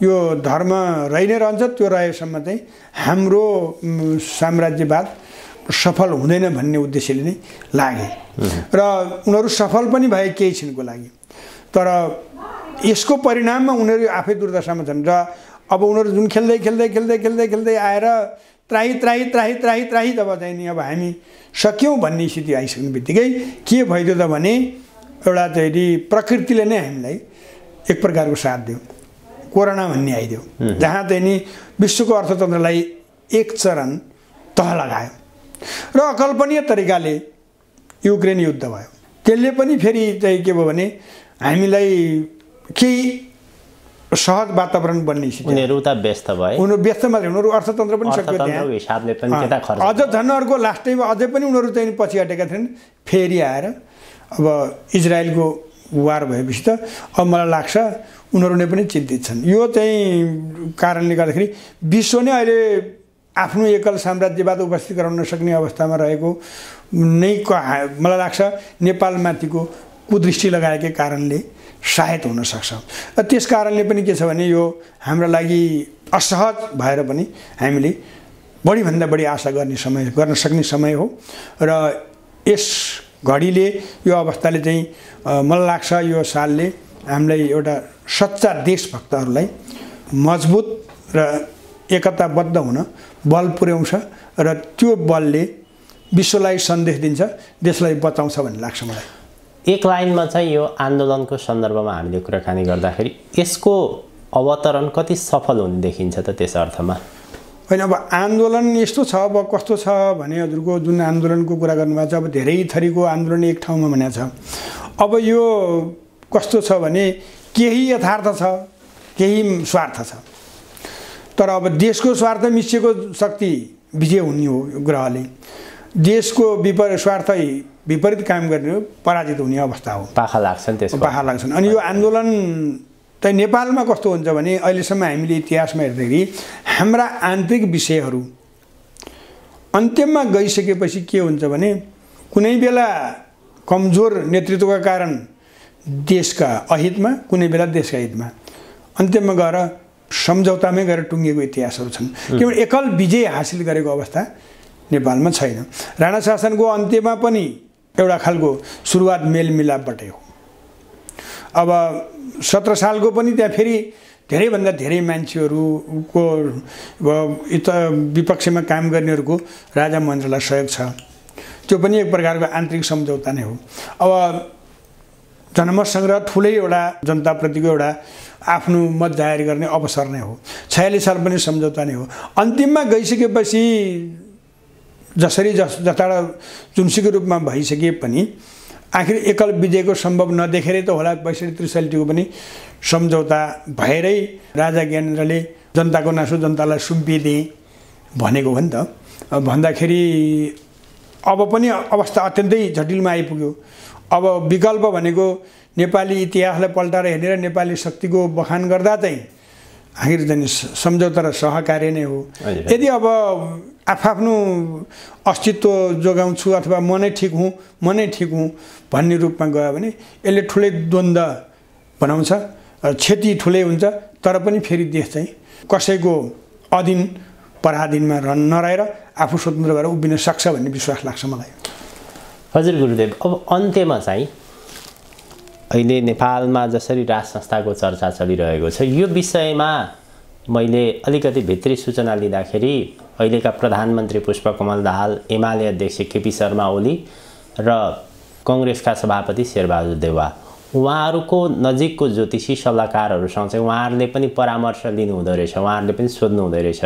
Speaker 3: यो धर्म रहि नै रहन्छ, त्यो रहेसम्म चाहिँ हाम्रो साम्राज्यवाद सफल हुँदैन भन्ने उद्देश्यले नै लागे र उनीहरू सफल पनि भए केही छिनको लागि। तर यसको परिणाममा उनीहरू आफै दुर्दशामा छन् र अब उनीहरू जुन खेल्दै आएर त्राही जब चाहिँ नि अब हामी सक्यौँ भन्ने स्थिति आइसक्ने बित्तिकै के भइदियो त भने एउटा चाहिँ प्रकृतिले नै हामीलाई एक प्रकारको साथ दियो, कोरोना भन्ने आइदियो, जहाँ चाहिँ नि विश्वको अर्थतन्त्रलाई एक चरण तह लगायो र अकल्पनीय तरिकाले युक्रेन युद्ध भयो। त्यसले पनि फेरि चाहिँ के भयो भने हामीलाई केही सहज वातावरण बन्ने स्थिति।
Speaker 2: उनीहरू त व्यस्त भए,
Speaker 3: उनीहरू व्यस्त मात्रै, उनीहरू अर्थतन्त्र पनि सक्यो त्यहाँ,
Speaker 2: हिसाबले पनि त्यता खर्च
Speaker 3: अझ झन्नहरूको लास्टैमा अझै पनि उनीहरू चाहिँ पछि हटेका थिएन। फेरि आएर अब इजरायलको वार भएपछि त अब मलाई लाग्छ उनीहरू नै पनि चिन्तित छन्। यो चाहिँ कारणले गर्दाखेरि विश्व नै अहिले आफ्नो एकल साम्राज्यवाद उपस्थित गराउन नसक्ने अवस्थामा रहेको नै मलाई लाग्छ नेपालमाथिको कुदृष्टि लगाएकै कारणले सायद हुन सक्छ। र त्यस कारणले पनि के छ भने यो हाम्रो लागि असहज भएर पनि हामीले बढीभन्दा बढी आशा गर्न सक्ने समय हो र यस घडीले यो अवस्थाले चाहिँ मलाई लाग्छ यो सालले हामीलाई एउटा सच्चा देशभक्तहरूलाई मजबुत र एकताबद्ध हुन बल पुर्याउँछ र त्यो बलले विश्वलाई सन्देश दिन्छ, देशलाई बचाउँछ भन्ने लाग्छ मलाई।
Speaker 2: एक लाइनमा चाहिँ यो आन्दोलनको सन्दर्भमा हामीले कुराकानी गर्दाखेरि यसको अवतरण कति सफल हुने देखिन्छ त त्यस अर्थमा?
Speaker 3: होइन, अब आन्दोलन यस्तो छ, अब कस्तो छ भने हजुरको जुन आन्दोलनको कुरा गर्नुभएको छ, अब धेरै थरीको आन्दोलन एक ठाउँमा भनेको छ। अब यो कस्तो छ भने केही यथार्थ छ, केही स्वार्थ छ। तर अब देशको स्वार्थ मिसिएको शक्ति विजय हुने हो, ग्रहले देशको स्वार्थ विपरीत काम गर्ने हो, पराजित हुने अवस्था हो,
Speaker 2: पाखा लाग्छन् त्यसको,
Speaker 3: पाखा लाग्छन्। अनि यो आन्दोलन त नेपालमा कस्तो हुन्छ भने अहिलेसम्म हामीले इतिहासमा हेर्दाखेरि हाम्रा आन्तरिक विषयहरू अन्त्यमा गइसकेपछि के हुन्छ भने कुनै बेला कमजोर नेतृत्वका कारण देशका अहितमा, कुनै बेला देशका हितमा अन्त्यमा गएर सम्झौतामै गएर टुङ्गिएको इतिहासहरू छन्। केवल एकल विजय हासिल गरेको अवस्था नेपालमा छैन। राणा शासनको अन्त्यमा पनि एउटा खालको सुरुवात मेलमिलापबाटै हो। अब 17 सालको पनि त्यहाँ फेरि धेरैभन्दा धेरै मान्छेहरूको विपक्षमा काम गर्नेहरूको राजा महेन्द्रलाई सहयोग छ, त्यो पनि एक प्रकारको आन्तरिक सम्झौता नै हो। अब जनमत सङ्ग्रह ठुलै एउटा जनताप्रतिको एउटा आफ्नो मत जाहेर गर्ने अवसर नै हो। 46 साल पनि सम्झौता नै हो। अन्तिममा गइसकेपछि जसरी जताडा जुनसुकै रूपमा भइसके पनि आखिर एकल विजयको सम्भव नदेखेरै त होला 62-63 पनि सम्झौता भएरै राजा ज्ञानेन्द्रले जनताको नासो जनतालाई सुम्पिदिए भनेको हो नि त। भन्दाखेरि अब पनि अवस्था अत्यन्तै जटिलमा आइपुग्यो। अब विकल्प भनेको नेपाली इतिहासलाई पल्टाएर हेरेर नेपाली शक्तिको बखान गर्दा चाहिँ आखिर चाहिँ सम्झौता र सहकार्य नै हो। यदि अब आफ्नो अस्तित्व जोगाउँछु अथवा म नै ठिक हुँ भन्ने रूपमा गयो भने यसले ठुलै द्वन्द्व बनाउँछ, क्षति ठुलै हुन्छ। तर पनि फेरि देश चाहिँ कसैको अधीन पराधीनमा नरहेर आफू स्वतन्त्र भएर उभिन सक्छ भन्ने विश्वास लाग्छ मलाई।
Speaker 2: हजुर गुरुदेव, अब अन्त्यमा चाहिँ अहिले नेपालमा जसरी राज संस्थाको चर्चा चलिरहेको छ यो विषयमा मैले अलिकति भित्री सूचना लिँदाखेरि अहिलेका प्रधानमन्त्री पुष्पकमल दाहाल, एमाले अध्यक्ष केपी शर्मा ओली र कांग्रेसका सभापति शेरबहादुर देउवा उहाँहरूको नजिकको ज्योतिषी सल्लाहकारहरूसँग चाहिँ उहाँहरूले पनि परामर्श लिनुहुँदो रहेछ, उहाँहरूले पनि सोध्नु हुँदो रहेछ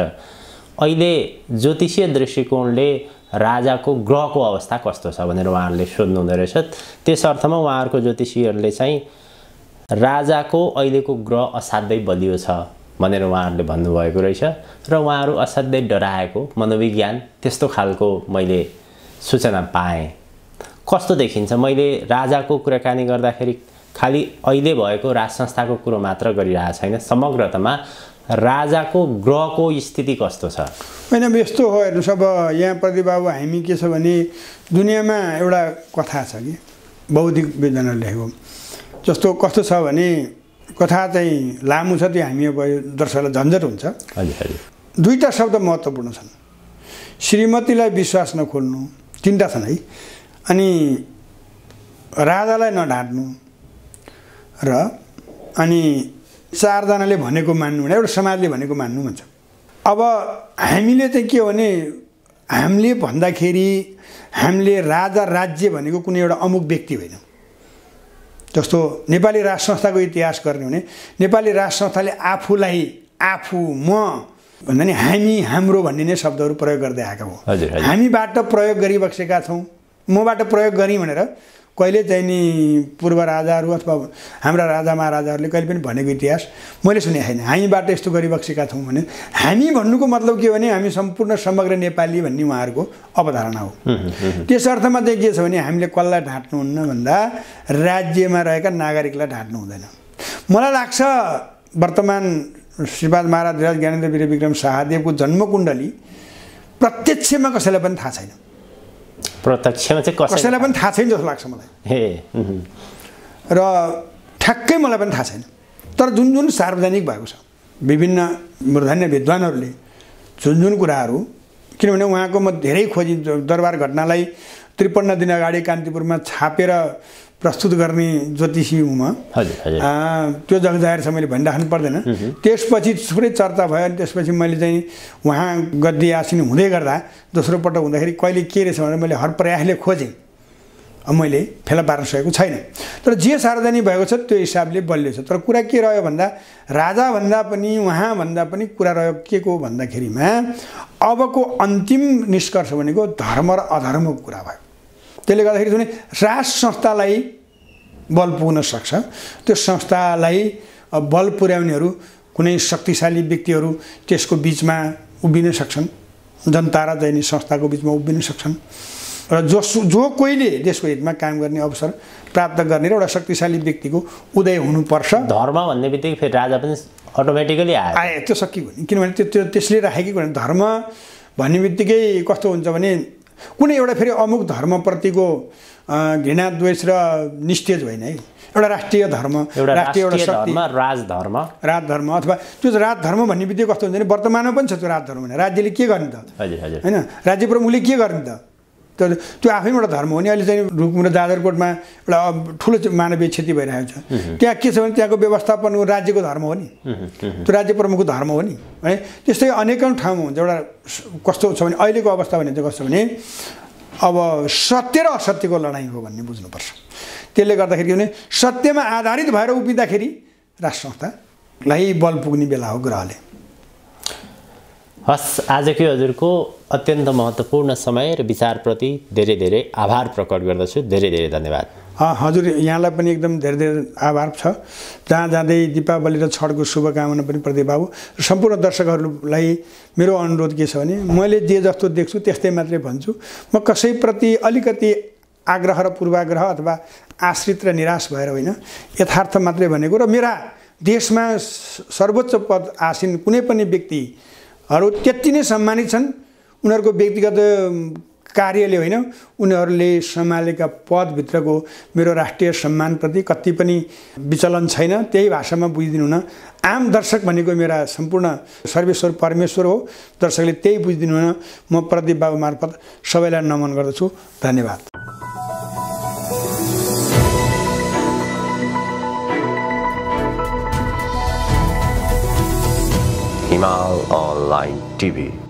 Speaker 2: अहिले ज्योतिषीय दृष्टिकोणले राजाको ग्रहको अवस्था कस्तो छ भनेर उहाँहरूले सोध्नु हुँदो रहेछ। त्यस अर्थमा उहाँहरूको ज्योतिषीहरूले चाहिँ राजाको अहिलेको ग्रह असाध्यै बलियो छ भनेर उहाँहरूले भन्नुभएको रहेछ र उहाँहरू असाध्यै डराएको मनोविज्ञान त्यस्तो खालको मैले सूचना पाएँ। कस्तो देखिन्छ? मैले राजाको कुराकानी गर्दाखेरि खालि अहिले भएको राज संस्थाको कुरो मात्र गरिरहेको छैन, समग्रतामा राजाको ग्रहको स्थिति कस्तो छ?
Speaker 3: होइन, यस्तो हो हेर्नुहोस्, अब यहाँ प्रतिबाबु हामी के छ भने दुनियाँमा एउटा कथा छ कि बौद्धिक विद्वानहरूले लेखेको, जस्तो कस्तो छ भने कथा चाहिँ लामो छ, त्यो हामी अब दर्शकलाई झन्झट हुन्छ। दुईवटा शब्द महत्त्वपूर्ण छन्, श्रीमतीलाई विश्वास नखोल्नु, तिनवटा छन् है, अनि राजालाई नढाँट्नु र अनि चारजनाले भनेको मान्नु भने एउटा समाजले भनेको मान्नु भन्छ। अब हामीले चाहिँ के हो भने हामीले भन्दाखेरि हामीले राजा राज्य भनेको कुनै एउटा अमुक व्यक्ति होइन। जस्तो नेपाली राज संस्थाको इतिहास गर्ने भने नेपाली राज संस्थाले आफूलाई आफू म भन्दा नि हामी हाम्रो भन्ने नै शब्दहरू प्रयोग गर्दै आएका हो। हामीबाट प्रयोग गरिबसेका छौँ, मबाट प्रयोग गरेँ भनेर कहिले चाहिँ नि पूर्व राजाहरू अथवा हाम्रा राजा महाराजाहरूले कहिले पनि भनेको इतिहास मैले सुने छैन। हामीबाट यस्तो गरिबसेका छौँ भने हामी भन्नुको मतलब के हो भने हामी सम्पूर्ण समग्र नेपाली भन्ने उहाँहरूको अवधारणा हो। त्यस अर्थमा चाहिँ के छ भने हामीले कसलाई ढाँट्नुहुन्न भन्दा राज्यमा रहेका नागरिकलाई ढाँट्नु हुँदैन। मलाई लाग्छ वर्तमान श्रीपाद महाराज धीराज ज्ञानेन्द्र वीर विक्रम शाहदेवको जन्मकुण्डली प्रत्यक्षमा कसैलाई पनि थाहा छैन,
Speaker 2: प्रत्यक्षमा चाहिँ
Speaker 3: कसैलाई पनि थाहा छैन जस्तो लाग्छ मलाई। र ठ्याक्कै मलाई पनि थाहा छैन। तर जुन जुन सार्वजनिक भएको छ विभिन्न मूर्धन्य विद्वानहरूले जुन कुराहरू, किनभने उहाँको म धेरै खोजी दरबार घटनालाई 53 दिन अगाडि कान्तिपुरमा छापेर प्रस्तुत गर्ने ज्योतिषी हुँ म। त्यो जगजाहेर छ, मैले भनिराख्नु पर्दैन। त्यसपछि थुप्रै चर्चा भयो अनि त्यसपछि मैले चाहिँ उहाँ गद्दी आसिन हुँदै गर्दा दोस्रो पटक हुँदाखेरि कहिले के रहेछ भनेर मैले हर प्रयासले खोजेँ, अब मैले फेला पार्न सकेको छैन। तर जे सार्वजनिक भएको छ त्यो हिसाबले बलियो छ। तर कुरा के रह्यो भन्दा राजा भन्दा पनि उहाँ भन्दा पनि कुरा रह्यो के को भन्दाखेरिमा अबको अन्तिम निष्कर्ष भनेको धर्म र अधर्मको कुरा भयो। त्यसले गर्दाखेरि जुन राज संस्थालाई बल पुग्न सक्छ त्यो संस्थालाई बल पुर्याउनेहरू कुनै शक्तिशाली व्यक्तिहरू त्यसको बिचमा उभिन सक्छन्, जनता र चाहिँ संस्थाको बिचमा उभिन सक्छन् र जो कोहीले देशको हितमा काम गर्ने अवसर प्राप्त गर्ने र एउटा शक्तिशाली व्यक्तिको उदय हुनुपर्छ।
Speaker 2: धर्म भन्ने बित्तिकै फेरि राजा पनि अटोमेटिकली
Speaker 3: आए, त्यो सकियो नि। किनभने त्यसले राखेको भने धर्म भन्ने बित्तिकै कस्तो हुन्छ भने कुनै एउटा फेरि अमुक धर्मप्रतिको घृणा द्वेष र निस्तेज होइन है, एउटा राष्ट्रिय धर्म, राष्ट्रिय एउटा शक्ति, राजधर्म अथवा त्यो राजधर्म भन्ने बित्तिकै कस्तो हुन्छ भने वर्तमानमा पनि छ त्यो राजधर्म भने राज्यले के गर्ने त होइन, राज्य प्रमुखले के गर्ने त त्यो आफैमा एउटा धर्म हो नि। अहिले चाहिँ रुकुम र जाजरकोटमा एउटा ठुलो मानवीय क्षति भइरहेको छ, त्यहाँ के छ भने त्यहाँको व्यवस्थापन राज्यको धर्म हो नि, त्यो राज्य प्रमुखको धर्म हो नि है। त्यस्तै अनेकौँ ठाउँमा हुन्छ। एउटा कस्तो छ भने अहिलेको अवस्था भने चाहिँ कस्तो भने अब सत्य र असत्यको लडाइँ हो भन्ने बुझ्नुपर्छ। त्यसले गर्दाखेरि भने सत्यमा आधारित भएर उभिँदाखेरि राष्ट्र संस्थालाई बल पुग्ने बेला हो ग्रहले।
Speaker 2: हस्, आजकै हजुरको अत्यन्त महत्त्वपूर्ण समय र विचारप्रति धेरै धेरै आभार प्रकट गर्दछु। धेरै धेरै धन्यवाद।
Speaker 3: हजुर यहाँलाई पनि एकदम धेरै धेरै आभार छ। जहाँ जाँदै दीपावली र छठको शुभकामना पनि प्रतिबाबु र सम्पूर्ण दर्शकहरूलाई मेरो अनुरोध के छ भने मैले जे जस्तो देख्छु त्यस्तै मात्रै भन्छु। म कसैप्रति अलिकति आग्रह र पूर्वाग्रह अथवा आश्रित र निराश भएर होइन, यथार्थ मात्रै भनेको। र मेरा देशमा सर्वोच्च पद आसीन कुनै पनि व्यक्तिहरू त्यति नै सम्मानित छन्, उनीहरूको व्यक्तिगत कार्यले होइन, उनीहरूले सम्हालेका पदभित्रको मेरो राष्ट्रिय सम्मानप्रति कति पनि विचलन छैन। त्यही भाषामा बुझिदिनु न। आम दर्शक भनेको मेरा सम्पूर्ण सर्वेश्वर परमेश्वर हो। दर्शकले त्यही बुझिदिनु न। म प्रदीप बाबु मार्फत सबैलाई नमन गर्दछु। धन्यवाद।
Speaker 1: हिमाल अनलाइन टिभी।